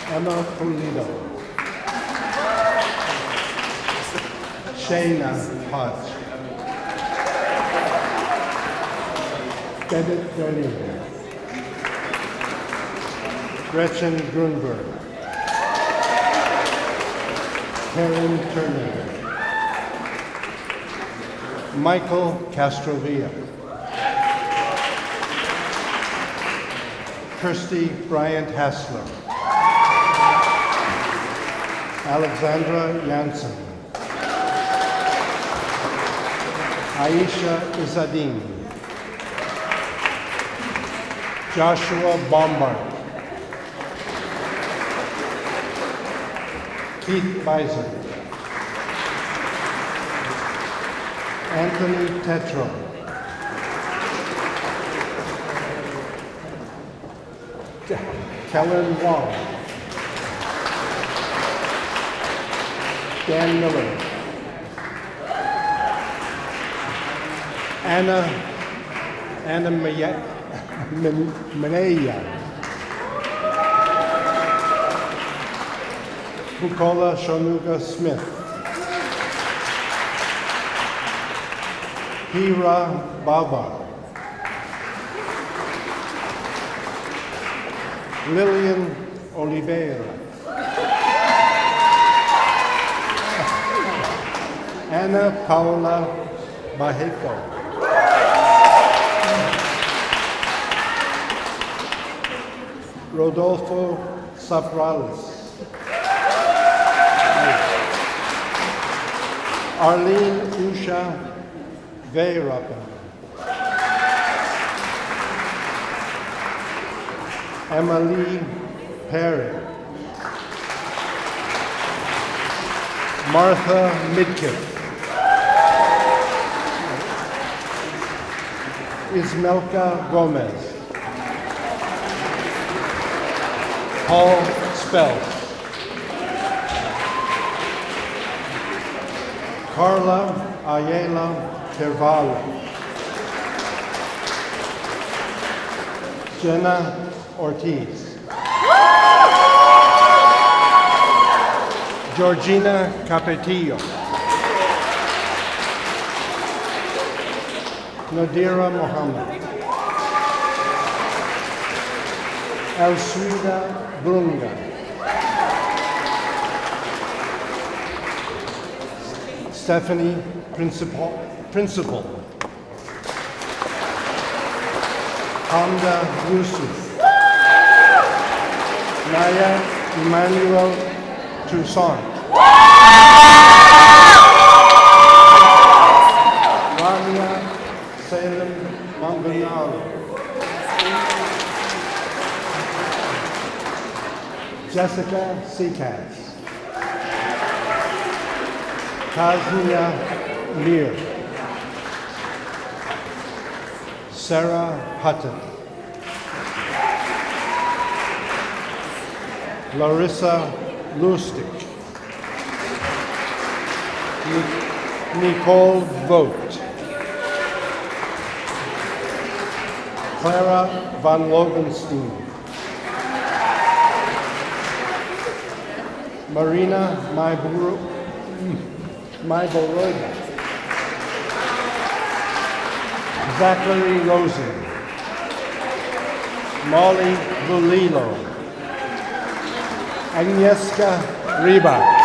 Emma Pulido. Shayna Hodge. Bennett Berlin. Gretchen Grunberg. Karen Turner. Michael Castrovilla. Kirsty Bryant Hassler. Alexandra Janssen. Aisha Izzadin. Joshua Bombard. Keith Beiser. Anthony Tetro. Kellen Wong. Dan Miller. Anna Manea. Bukola Shonuga Smith. Hira Baba. Lillian Oliveira. Ana Paula Bajeco. Rodolfo Saprales. Arlene Usha Veirapan. Emily Perry. Martha Midkiff. Ismelka Gomez. Paul Spells. Carla Ayala Tervalo. Jenna Ortiz. Georgina Capetillo. Nadira Mohammed. Elsuida Brunga. Stephanie Principal. Hamda Yusuf. Naya Emmanuel Toussaint. Ramya Salem Manganaro. Jessica Seacats. Kazmia Lear. Sarah Hutton. Larissa Lustig. Nicole Vogt. Clara von Loebenstein. Marina Myboroda. Zachary Rosen. Molly Bulilo. Agnieszka Rybak.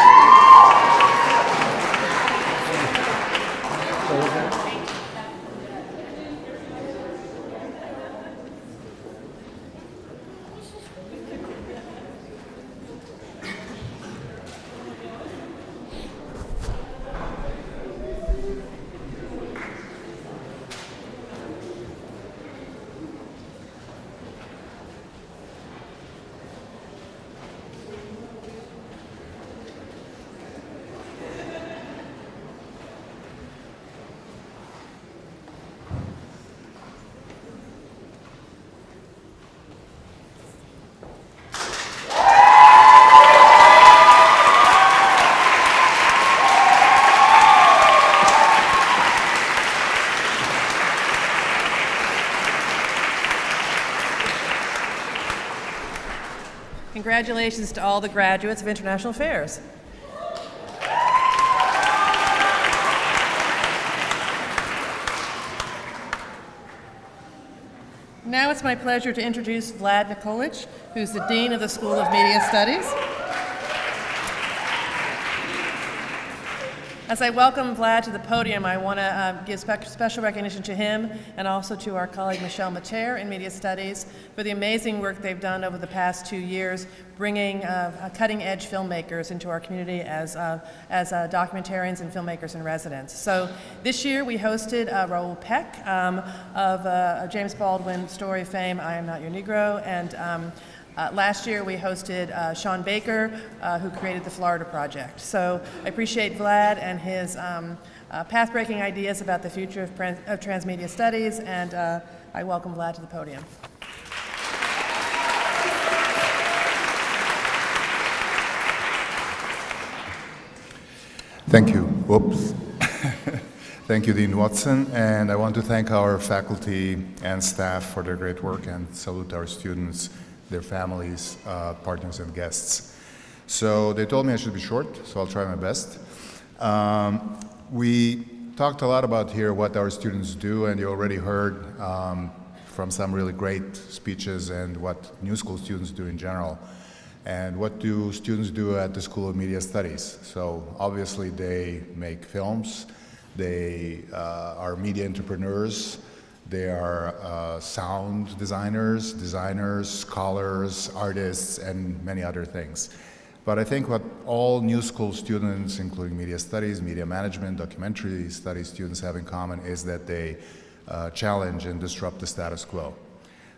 Congratulations to all the graduates of International Affairs. Now it's my pleasure to introduce Vladan Nikolic, who's the Dean of the School of Media Studies. As I welcome Vlad to the podium, I want to give special recognition to him and also to our colleague Michelle Mater in Media Studies for the amazing work they've done over the past 2 years, bringing cutting-edge filmmakers into our community as documentarians and filmmakers in residence. So this year we hosted Raoul Peck of James Baldwin story fame, I Am Not Your Negro, and last year we hosted Sean Baker, who created the Florida Project. So I appreciate Vlad and his path-breaking ideas about the future of transmedia studies, and I welcome Vlad to the podium.
Thank you. Whoops. Thank you, Dean Watson, and I want to thank our faculty and staff for their great work and salute our students, their families, partners, and guests. So they told me I should be short, so I'll try my best. We talked a lot about here what our students do, and you already heard from some really great speeches and what New School students do in general. And what do students do at the School of Media Studies? So obviously they make films, they are media entrepreneurs, they are sound designers, scholars, artists, and many other things. But I think what all New School students, including media studies, media management, documentary studies students have in common is that they challenge and disrupt the status quo.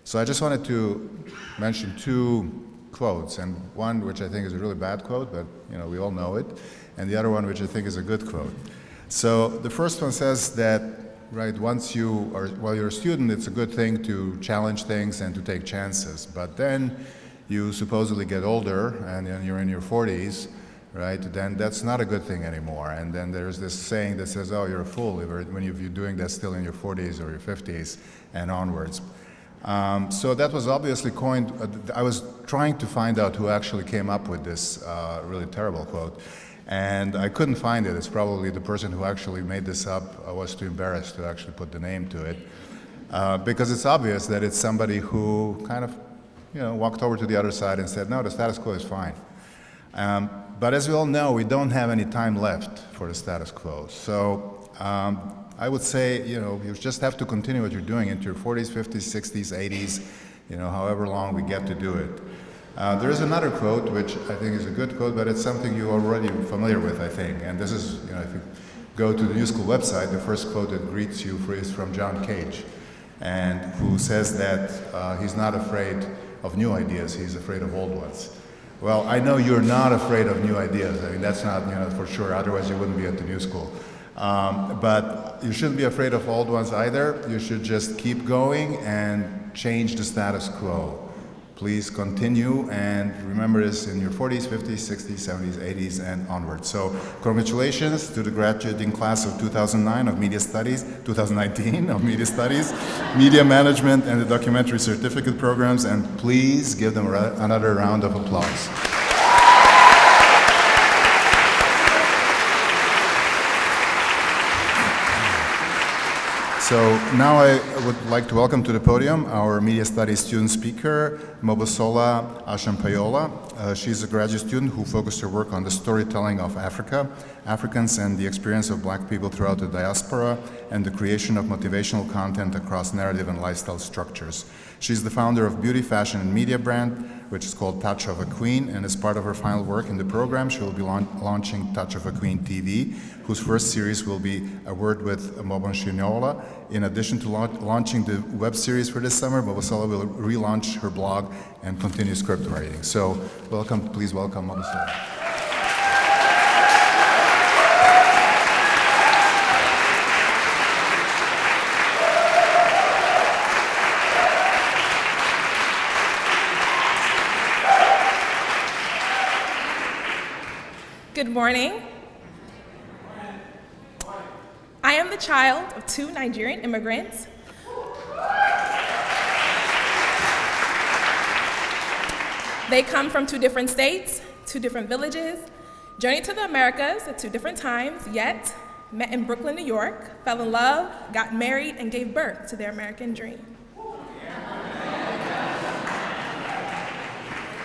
So I just wanted to mention two quotes, and one which I think is a really bad quote, but we all know it, and the other one which I think is a good quote. So the first one says that, right, while you're a student, it's a good thing to challenge things and to take chances, but then you supposedly get older and then you're in your 40s, right, then that's not a good thing anymore. And then there's this saying that says, oh, you're a fool when you're doing that still in your 40s or your 50s and onwards. So that was obviously coined. I was trying to find out who actually came up with this really terrible quote, and I couldn't find it. It's probably the person who actually made this up was too embarrassed to actually put the name to it, because it's obvious that it's somebody who kind of walked over to the other side and said, no, the status quo is fine. But as we all know, we don't have any time left for the status quo. So I would say, you just have to continue what you're doing into your 40s, 50s, 60s, 80s, however long we get to do it. There is another quote, which I think is a good quote, but it's something you're already familiar with, I think. And this is, if you go to the New School website, the first quote that greets you is from John Cage, and who says that he's not afraid of new ideas, he's afraid of old ones. Well, I know you're not afraid of new ideas. I mean, that's not, for sure, otherwise you wouldn't be at the New School. But you shouldn't be afraid of old ones either. You should just keep going and change the status quo. Please continue and remember this in your 40s, 50s, 60s, 70s, 80s, and onwards. So congratulations to the graduating class of 2009 of Media Studies, 2019 of Media Studies, Media Management, and the Documentary Certificate programs, and please give them another round of applause. So now I would like to welcome to the podium our Media Studies student speaker, Mobosola Asanpaola. She's a graduate student who focused her work on the storytelling of Africa, Africans, and the experience of Black people throughout the diaspora, and the creation of motivational content across narrative and lifestyle structures. She's the founder of beauty, fashion, and media brand, which is called Touch of a Queen, and as part of her final work in the program, she will be launching Touch of a Queen TV, whose first series will be A Word with Mobosola. In addition to launching the web series for this summer, Mobosola will relaunch her blog and continue script writing. So welcome, please welcome Mobosola.
Good morning. I am the child of 2 Nigerian immigrants. They come from 2 different states, 2 different villages, journeyed to the Americas at 2 different times, yet met in Brooklyn, New York, fell in love, got married, and gave birth to their American dream.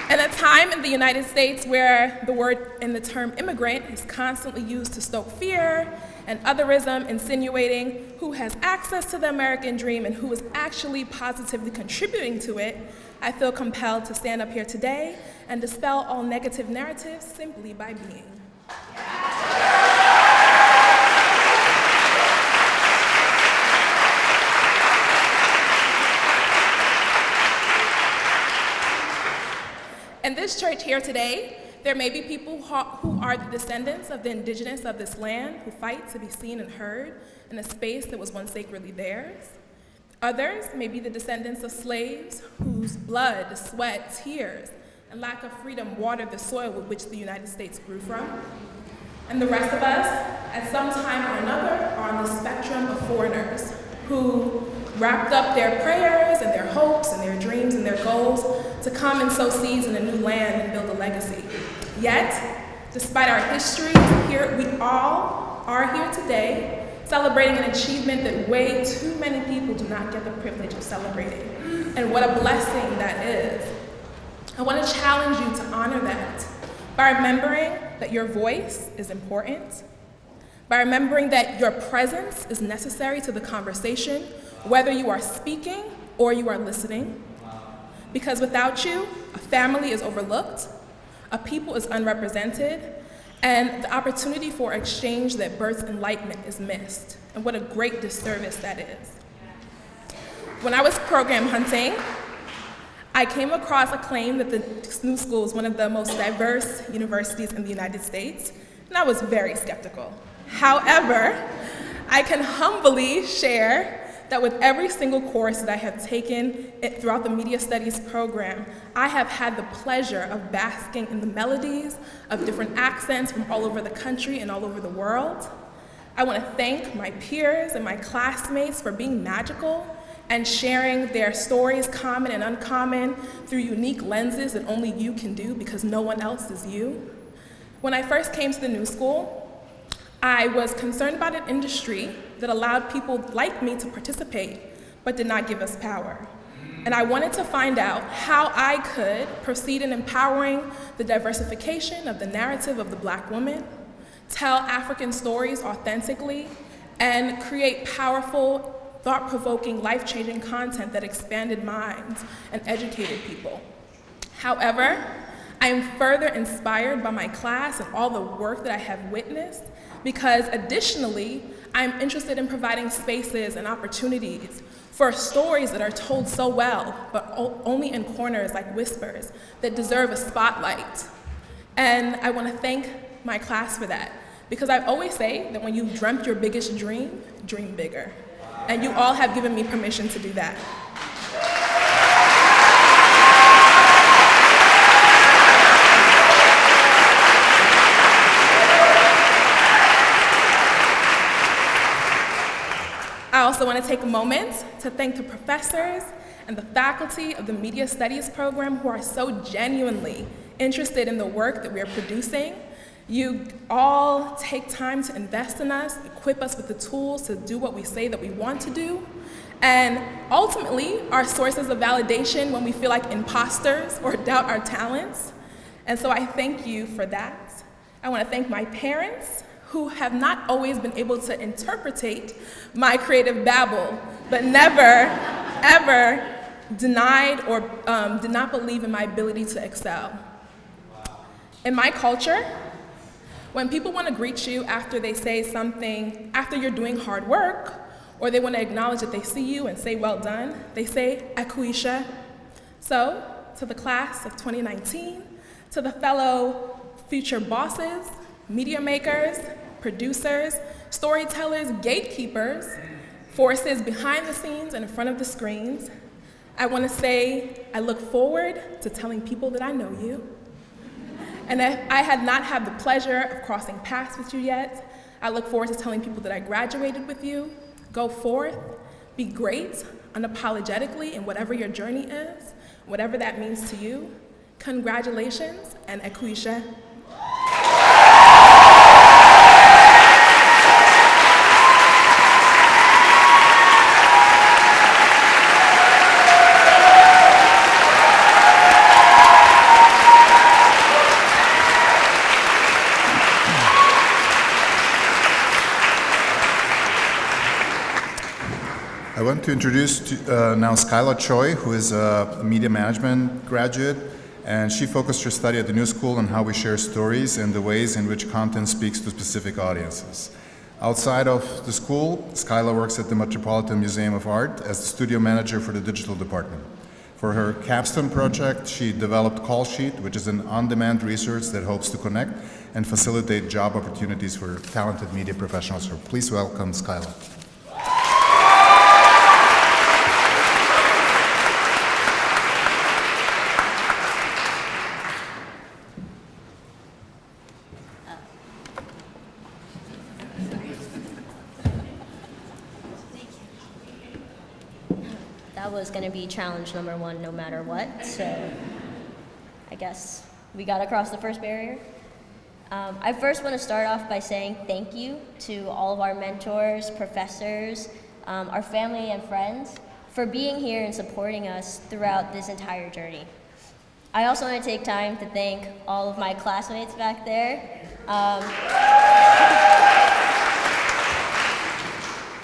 In a time in the United States where the word and the term immigrant is constantly used to stoke fear and otherism, insinuating who has access to the American dream and who is actually positively contributing to it, I feel compelled to stand up here today and dispel all negative narratives simply by being. In this church here today, there may be people who are the descendants of the indigenous of this land who fight to be seen and heard in a space that was once sacredly theirs. Others may be the descendants of slaves whose blood, sweat, tears, and lack of freedom watered the soil with which the United States grew from. And the rest of us, at some time or another, are on the spectrum of foreigners who wrapped up their prayers and their hopes and their dreams and their goals to come and sow seeds in a new land and build a legacy. Yet, despite our histories, here we all are here today celebrating an achievement that way too many people do not get the privilege of celebrating. And what a blessing that is. I want to challenge you to honor that by remembering that your voice is important, by remembering that your presence is necessary to the conversation, whether you are speaking or you are listening. Because without you, a family is overlooked, a people is unrepresented, and the opportunity for exchange that births enlightenment is missed. And what a great disservice that is. When I was program hunting, I came across a claim that the new school is one of the most diverse universities in the United States, and I was very skeptical. However, I can humbly share that with every single course that I have taken throughout the Media Studies program, I have had the pleasure of basking in the melodies of different accents from all over the country and all over the world. I want to thank my peers and my classmates for being magical and sharing their stories, common and uncommon, through unique lenses that only you can do because no one else is you. When I first came to the new school, I was concerned about an industry that allowed people like me to participate, but did not give us power. And I wanted to find out how I could proceed in empowering the diversification of the narrative of the Black woman, tell African stories authentically, and create powerful, thought-provoking, life-changing content that expanded minds and educated people. However, I am further inspired by my class and all the work that I have witnessed, because additionally, I'm interested in providing spaces and opportunities for stories that are told so well, but only in corners like whispers, that deserve a spotlight. And I want to thank my class for that, because I always say that when you've dreamt your biggest dream, dream bigger. And you all have given me permission to do that. I also want to take a moment to thank the professors and the faculty of the Media Studies program who are so genuinely interested in the work that we are producing. You all take time to invest in us, equip us with the tools to do what we say that we want to do, and ultimately are sources of validation when we feel like imposters or doubt our talents. And so I thank you for that. I want to thank my parents, who have not always been able to interpretate my creative babble, but never, ever denied or did not believe in my ability to excel. In my culture, when people want to greet you after they say something, after you're doing hard work, or they want to acknowledge that they see you and say, well done, they say, akuisha. So, to the class of 2019, to the fellow future bosses, media makers, producers, storytellers, gatekeepers, forces behind the scenes and in front of the screens, I want to say I look forward to telling people that I know you. And if I had not had the pleasure of crossing paths with you yet, I look forward to telling people that I graduated with you. Go forth, be great, unapologetically in whatever your journey is, whatever that means to you. Congratulations and akuisha.
I want to introduce now Skylar Choi, who is a media management graduate, and she focused her study at the New School on how we share stories and the ways in which content speaks to specific audiences. Outside of the school, Skylar works at the Metropolitan Museum of Art as the studio manager for the digital department. For her capstone project, she developed Call Sheet, which is an on-demand resource that hopes to connect and facilitate job opportunities for talented media professionals. So please welcome Skylar.
That was going to be challenge number one no matter what, so I guess we got across the first barrier. I first want to start off by saying thank you to all of our mentors, professors, our family and friends for being here and supporting us throughout this entire journey. I also want to take time to thank all of my classmates back there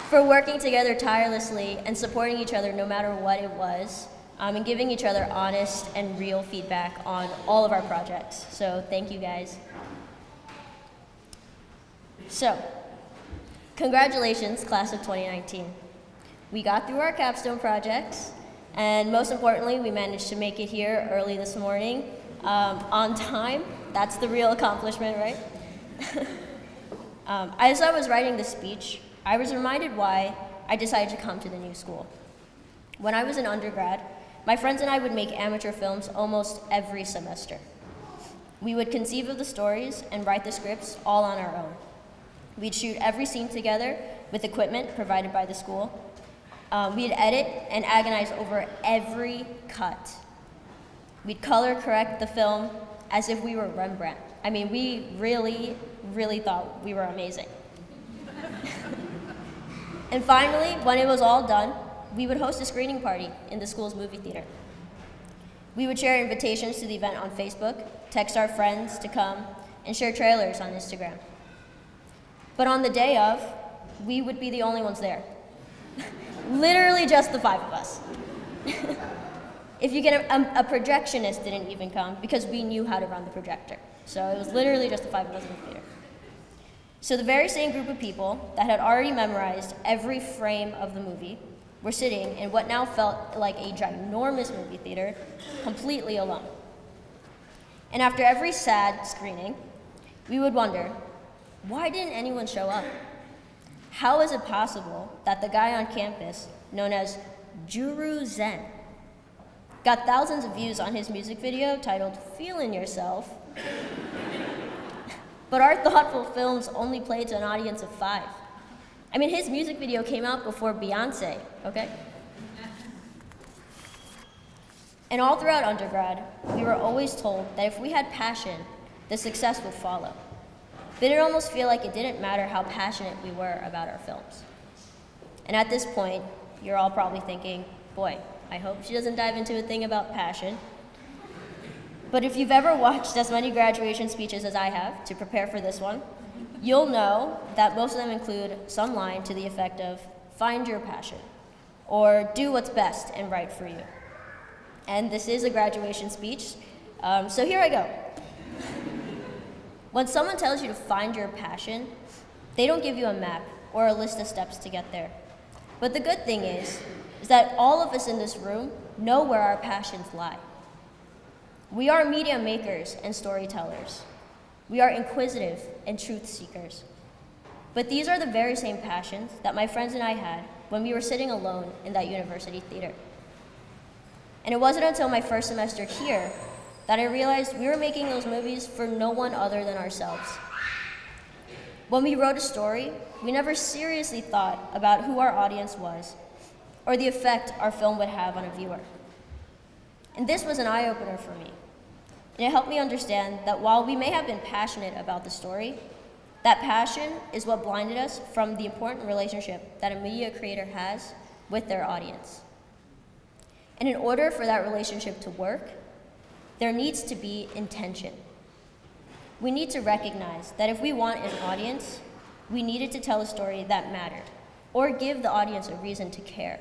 for working together tirelessly and supporting each other no matter what it was, and giving each other honest and real feedback on all of our projects. So thank you guys. So, congratulations, class of 2019. We got through our capstone projects, and most importantly, we managed to make it here early this morning, on time. That's the real accomplishment, right? As I was writing this speech, I was reminded why I decided to come to the New School. When I was an undergrad, my friends and I would make amateur films almost every semester. We would conceive of the stories and write the scripts all on our own. We'd shoot every scene together with equipment provided by the school. We'd edit and agonize over every cut. We'd color correct the film as if we were Rembrandt. I mean, we really, really thought we were amazing. And finally, when it was all done, we would host a screening party in the school's movie theater. We would share invitations to the event on Facebook, text our friends to come, and share trailers on Instagram. But on the day of, we would be the only ones there. Literally just the 5 of us. If you get a projectionist didn't even come because we knew how to run the projector. So it was literally just the 5 of us in the theater. So the very same group of people that had already memorized every frame of the movie were sitting in what now felt like a ginormous movie theater, completely alone. And after every sad screening, we would wonder, why didn't anyone show up? How is it possible that the guy on campus, known as Juru Zen, got thousands of views on his music video titled Feelin' Yourself, but our thoughtful films only played to an audience of 5? I mean, his music video came out before Beyonce, okay? And all throughout undergrad, we were always told that if we had passion, the success would follow. But it almost felt like it didn't matter how passionate we were about our films. And at this point, you're all probably thinking, boy, I hope she doesn't dive into a thing about passion. But if you've ever watched as many graduation speeches as I have to prepare for this one, you'll know that most of them include some line to the effect of, find your passion, or do what's best and right for you. And this is a graduation speech, so here I go. When someone tells you to find your passion, they don't give you a map or a list of steps to get there. But the good thing is that all of us in this room know where our passions lie. We are media makers and storytellers. We are inquisitive and truth seekers. But these are the very same passions that my friends and I had when we were sitting alone in that university theater. And it wasn't until my first semester here that I realized we were making those movies for no one other than ourselves. When we wrote a story, we never seriously thought about who our audience was or the effect our film would have on a viewer. And this was an eye-opener for me. And it helped me understand that while we may have been passionate about the story, that passion is what blinded us from the important relationship that a media creator has with their audience. And in order for that relationship to work, there needs to be intention. We need to recognize that if we want an audience, we needed to tell a story that mattered, or give the audience a reason to care.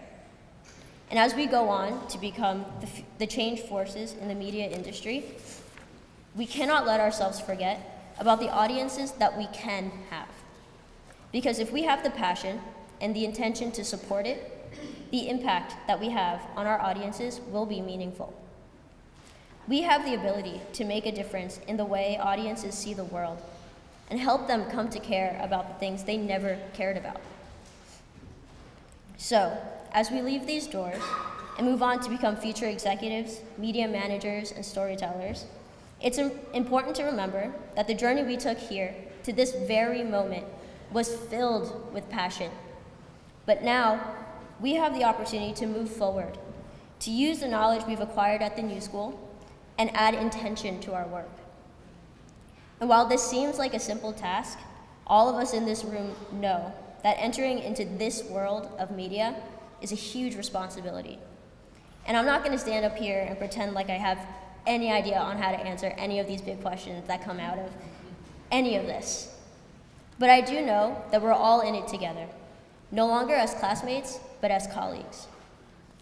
And as we go on to become the change forces in the media industry, we cannot let ourselves forget about the audiences that we can have. Because if we have the passion and the intention to support it, the impact that we have on our audiences will be meaningful. We have the ability to make a difference in the way audiences see the world and help them come to care about the things they never cared about. So, as we leave these doors and move on to become future executives, media managers, and storytellers, it's important to remember that the journey we took here to this very moment was filled with passion. But now, we have the opportunity to move forward, to use the knowledge we've acquired at the New School and add intention to our work. And while this seems like a simple task, all of us in this room know that entering into this world of media is a huge responsibility. And I'm not gonna stand up here and pretend like I have any idea on how to answer any of these big questions that come out of any of this. But I do know that we're all in it together, no longer as classmates, but as colleagues.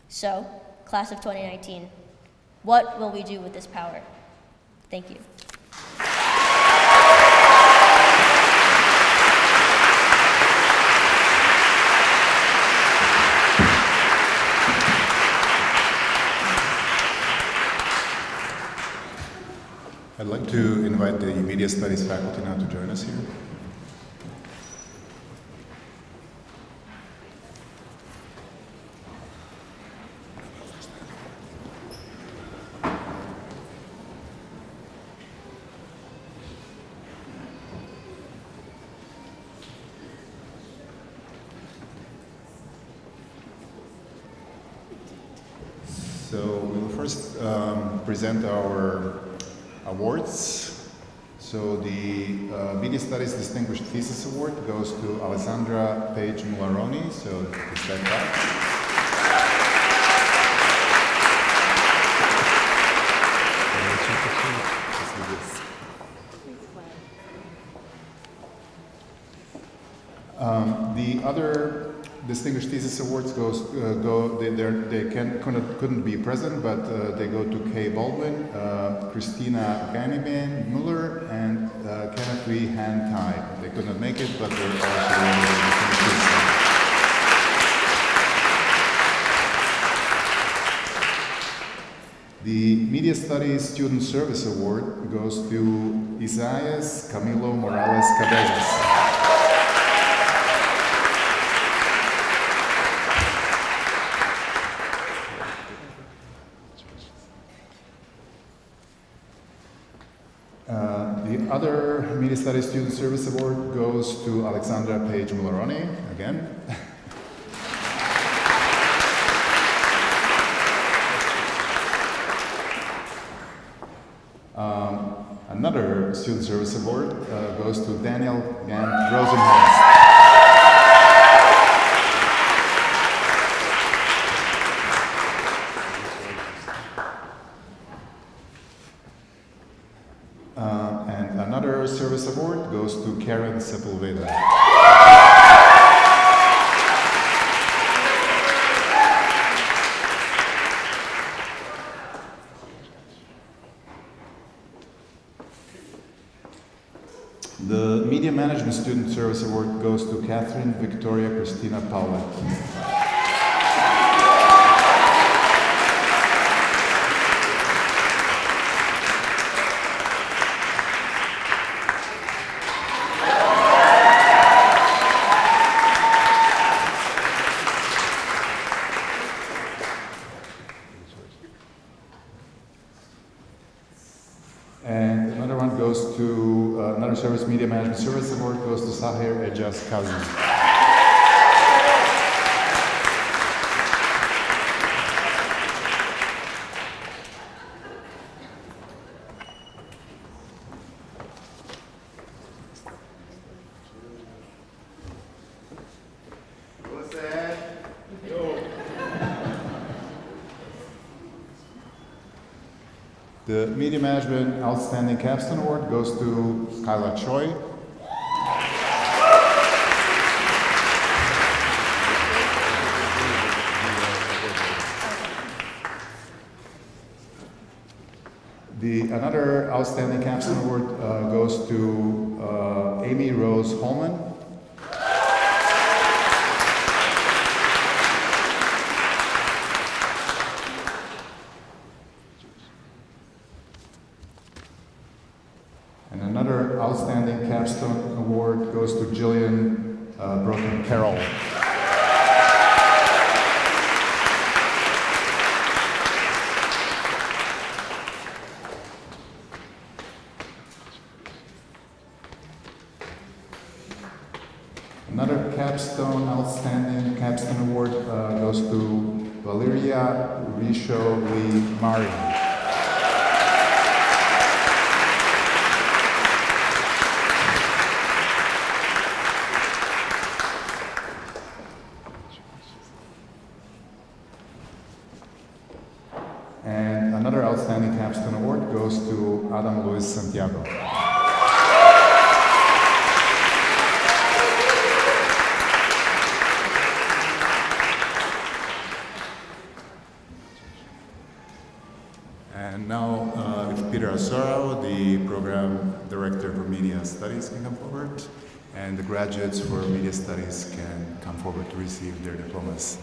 So, class of 2019, what will we do with this power? Thank you.
I'd like to invite the Media Studies faculty now to join us here. So we'll first present our awards. So the Media Studies Distinguished Thesis Award goes to Alessandra Page Mularoni. So step back. The other Distinguished Thesis Awards couldn't be present, but they go to Kay Baldwin, Christina Ganibin Muller, and Kenneth Lee Han Tai. They could not make it, but they're also The Media Studies Student Service Award goes to Isaias Camilo Morales Cabezas. The other Media Studies Student Service Award goes to Alexandra Page Mularoni, again. Another Student Service Award goes to Daniel Gant Rosenhaus. And another service award goes to Karen Sepulveda. The Media Management Student Service Award goes to Catherine Victoria Christina Paulette. And another one goes to another service media management service award goes to Sahir Ejaz Kazi. The Media Management Outstanding Capstone Award goes to Kyla Choi. Another Outstanding Capstone Award goes to Amy Rose Holman. And another Outstanding Capstone Award goes to Jillian Broken Carroll. Another Outstanding Capstone Award goes to Valeria Risho Lee Marian. And another Outstanding Capstone Award goes to Adam Luis Santiago. And now, if Peter Asaro, the Program Director for Media Studies, can come forward, and the graduates for Media Studies can come forward to receive their diplomas.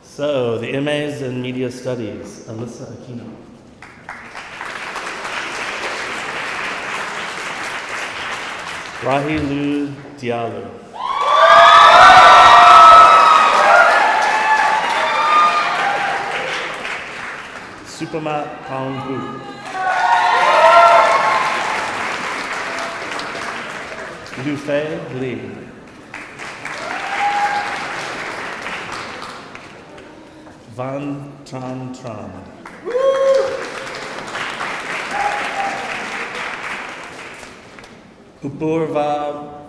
So, the MAs in Media Studies, Alyssa Aquino. Rahi Lu Diallo. Supamat Kaung Hu. Lufei Li. Van Tran Tran. Upurva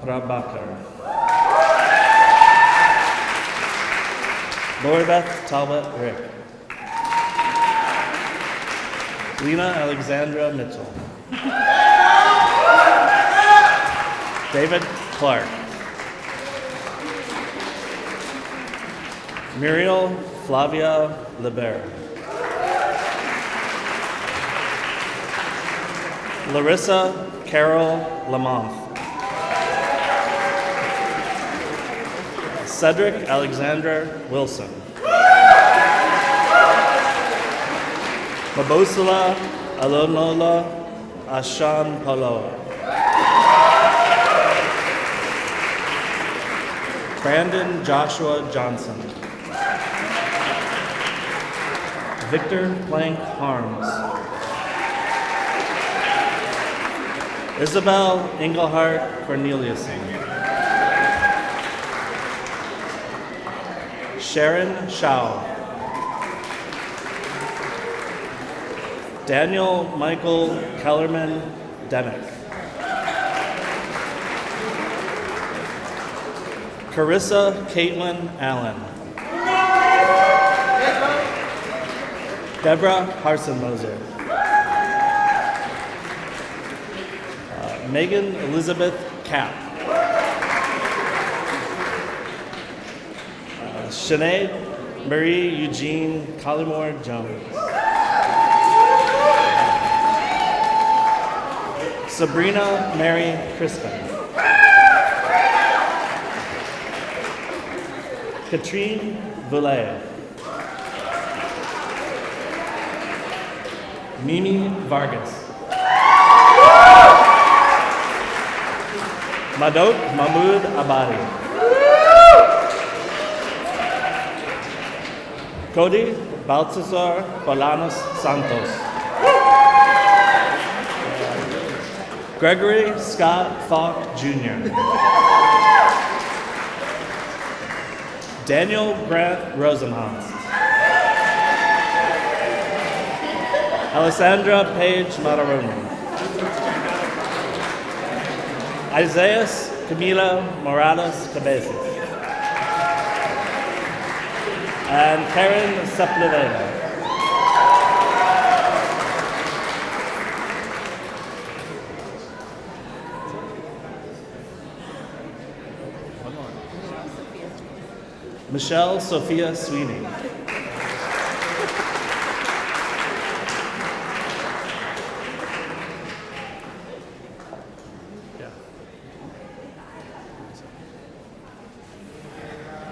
Prabhakar. Loribeth Talbot Rick. Lena Alexandra Mitchell. David Clark. Muriel Flavia Libera. Larissa Carol Lamont. Cedric Alexander Wilson. Mobosola Oyinlola Asanpaola. Brandon Joshua Johnson. Victor Plank Harms. Isabel Engelhart Corneliuson. Sharon Shao. Daniel Michael Kellerman Denick. Carissa Caitlin Allen. Deborah Harson-Moser. Megan Elizabeth Kapp. Sinead Marie Eugene Collymore Jones. Sabrina Mary Crispin. Katrine Villay. Mimi Vargas. Madok Mahmoud Abadi. Cody Baltasar Bolanos Santos. Gregory Scott Falk Jr. Daniel Grant Rosenhans. Alessandra Page Mataroni. Isaiah Camilo Morales Cabezas. And Karen Sepulveda. Michelle Sophia Sweeney.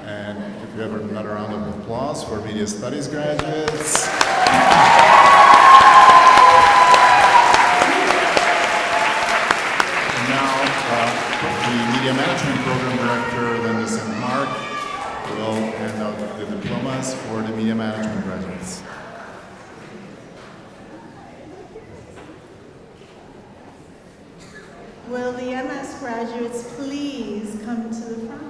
And if you have another round of applause for Media Studies graduates. And now, the Media Management Program Director, Linda St. Mark, will hand out the diplomas for the Media Management graduates.
Will the MS graduates please come to the front?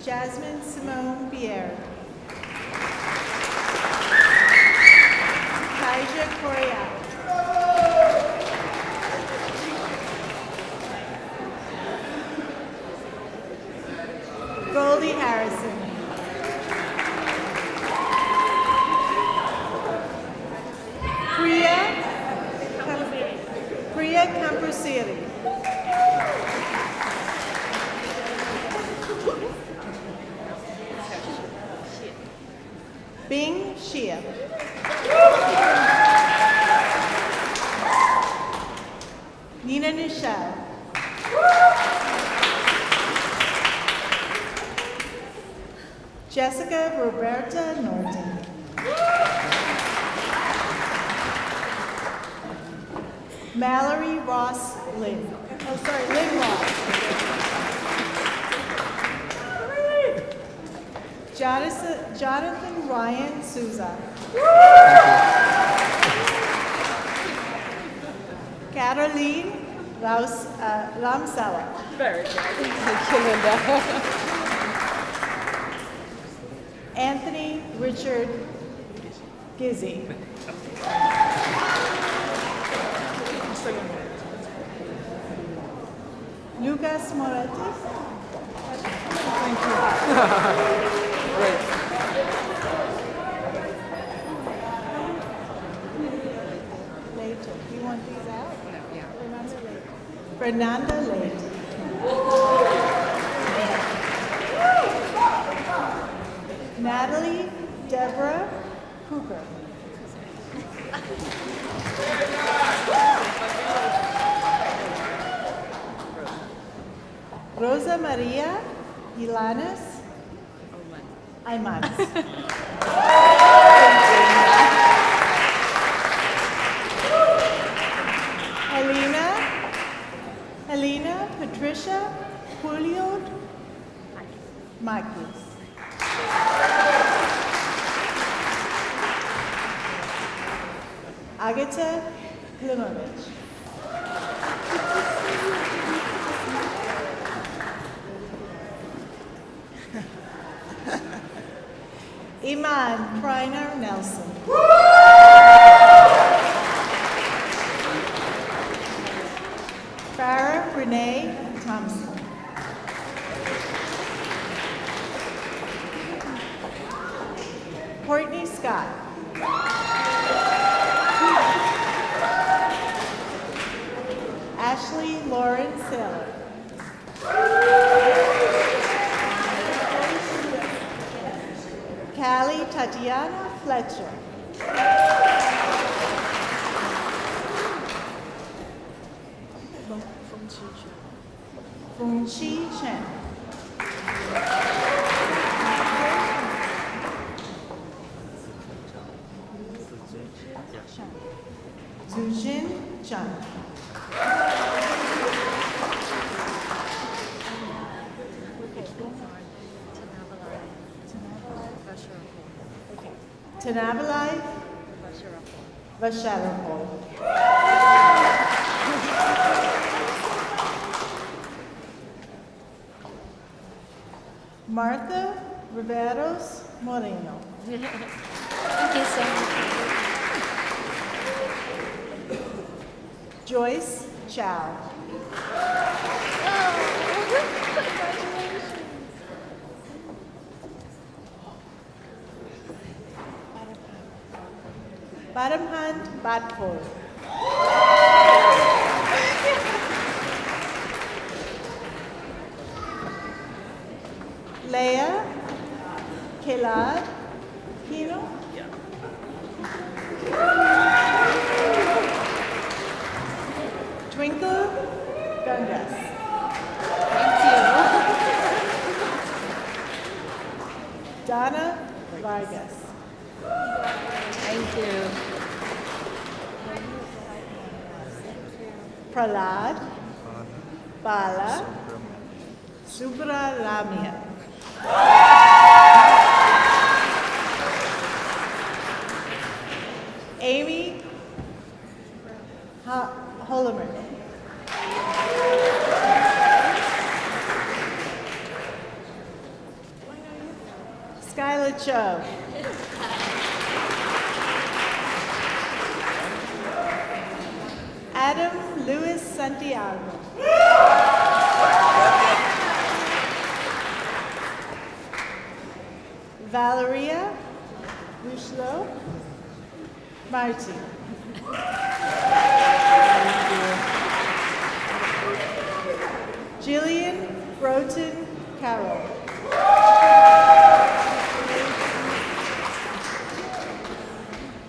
Jasmine Simone Pierre. Kaija Correa. Goldie Harrison. Priya Camposiri. Bing Shia. Nina Nichelle. Jessica Roberta Norton. Mallory Ross Lynn. Oh, sorry, Lynn Ross. Jonathan Ryan Souza. Caroline Lamsella.
Very good. Thank you, Linda.
Anthony Richard Gizzi. Lucas Moretti. Thank you.
Great.
Later. Do you want these out? No, yeah. Fernanda Late. Natalie Deborah Cooper. Rosa Maria Ilanes Aymanes. Helena Patricia Julio Marquez. Agata Klimovich. Iman Priner Nelson. Farah Renee Thompson. Courtney Scott. Ashley Lauren Saylor. Callie Tatiana Fletcher. Fung Chi Chen. Zujin Chan. Tanabalai Vasharapol. Martha Riveros Moreno.
Thank you so much.
Joyce Chow. Badamhand Batpur. Leah Kelad Kino. Twinkle Gangas.
Thank you.
Donna Vargas.
Thank you.
Pralad Bala Subrahlamyan. Amy Holomer. Skylar Cho. Adam Luis Santiago. Valeria Rushlow Martin. Jillian Broughton Carroll.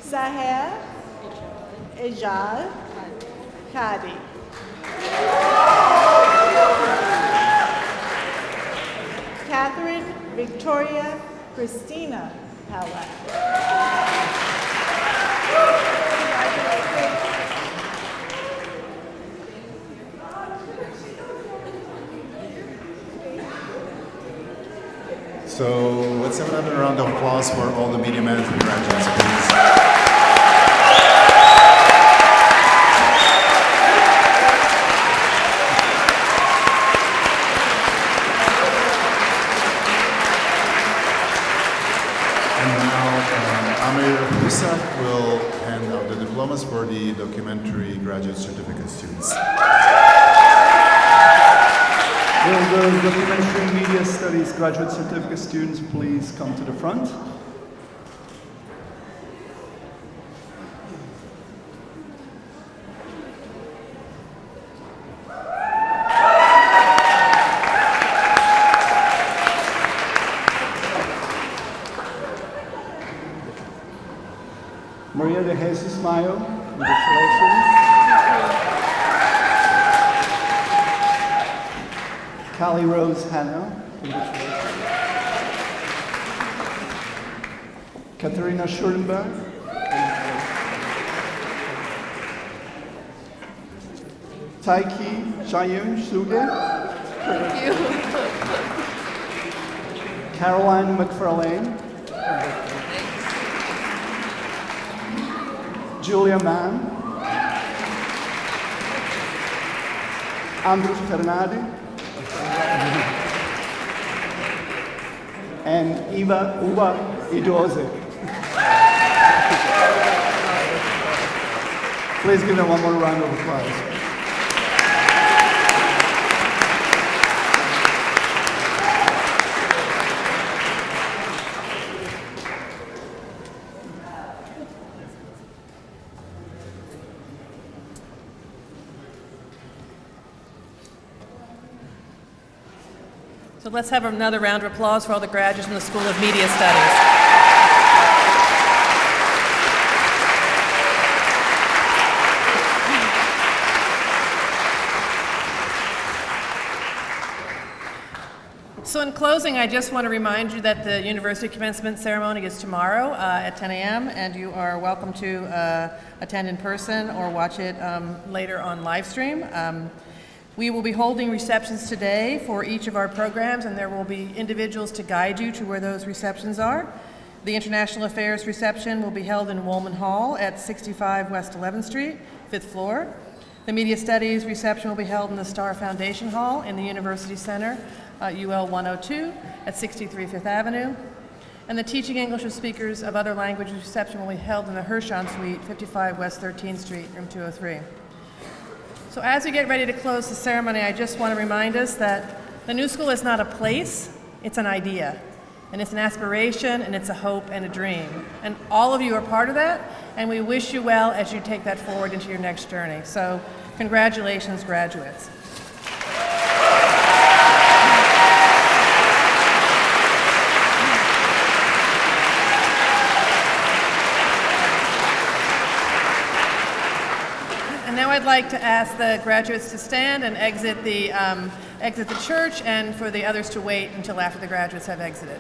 Zaher Ejal Kadi. Catherine Victoria Christina Howard.
So let's have another round of applause for all the media management graduates, please. Will hand out the diplomas for the documentary graduate certificate students.
Will the documentary media studies graduate certificate students please come to the front? Maria Jesus Mayo, congratulations. Callie Rose Hanna, congratulations. Katharina Schurdenberg. Taiki Shayun Suge.
Thank you.
Caroline McFarlane. Julia Mann. Andrus Fernadi. And Uba Idoze. Please give them one more round of applause.
So let's have another round of applause for all the graduates in the School of Media Studies. So in closing, I just want to remind you that the university commencement ceremony is tomorrow at 10 a.m. and you are welcome to attend in person or watch it later on live stream. We will be holding receptions today for each of our programs, and there will be individuals to guide you to where those receptions are. The International Affairs reception will be held in Woolman Hall at 65 West 11th Street, 5th floor. The Media Studies reception will be held in the Starr Foundation Hall in the University Center, UL 102 at 63 Fifth Avenue. And the Teaching English with Speakers of Other Languages reception will be held in the Hershon Suite, 55 West 13th Street, room 203. So as we get ready to close the ceremony, I just want to remind us that the New School is not a place, it's an idea. And it's an aspiration, and it's a hope and a dream. And all of you are part of that, and we wish you well as you take that forward into your next journey. So congratulations, graduates. And now I'd like to ask the graduates to stand and exit the church, and for the others to wait until after the graduates have exited.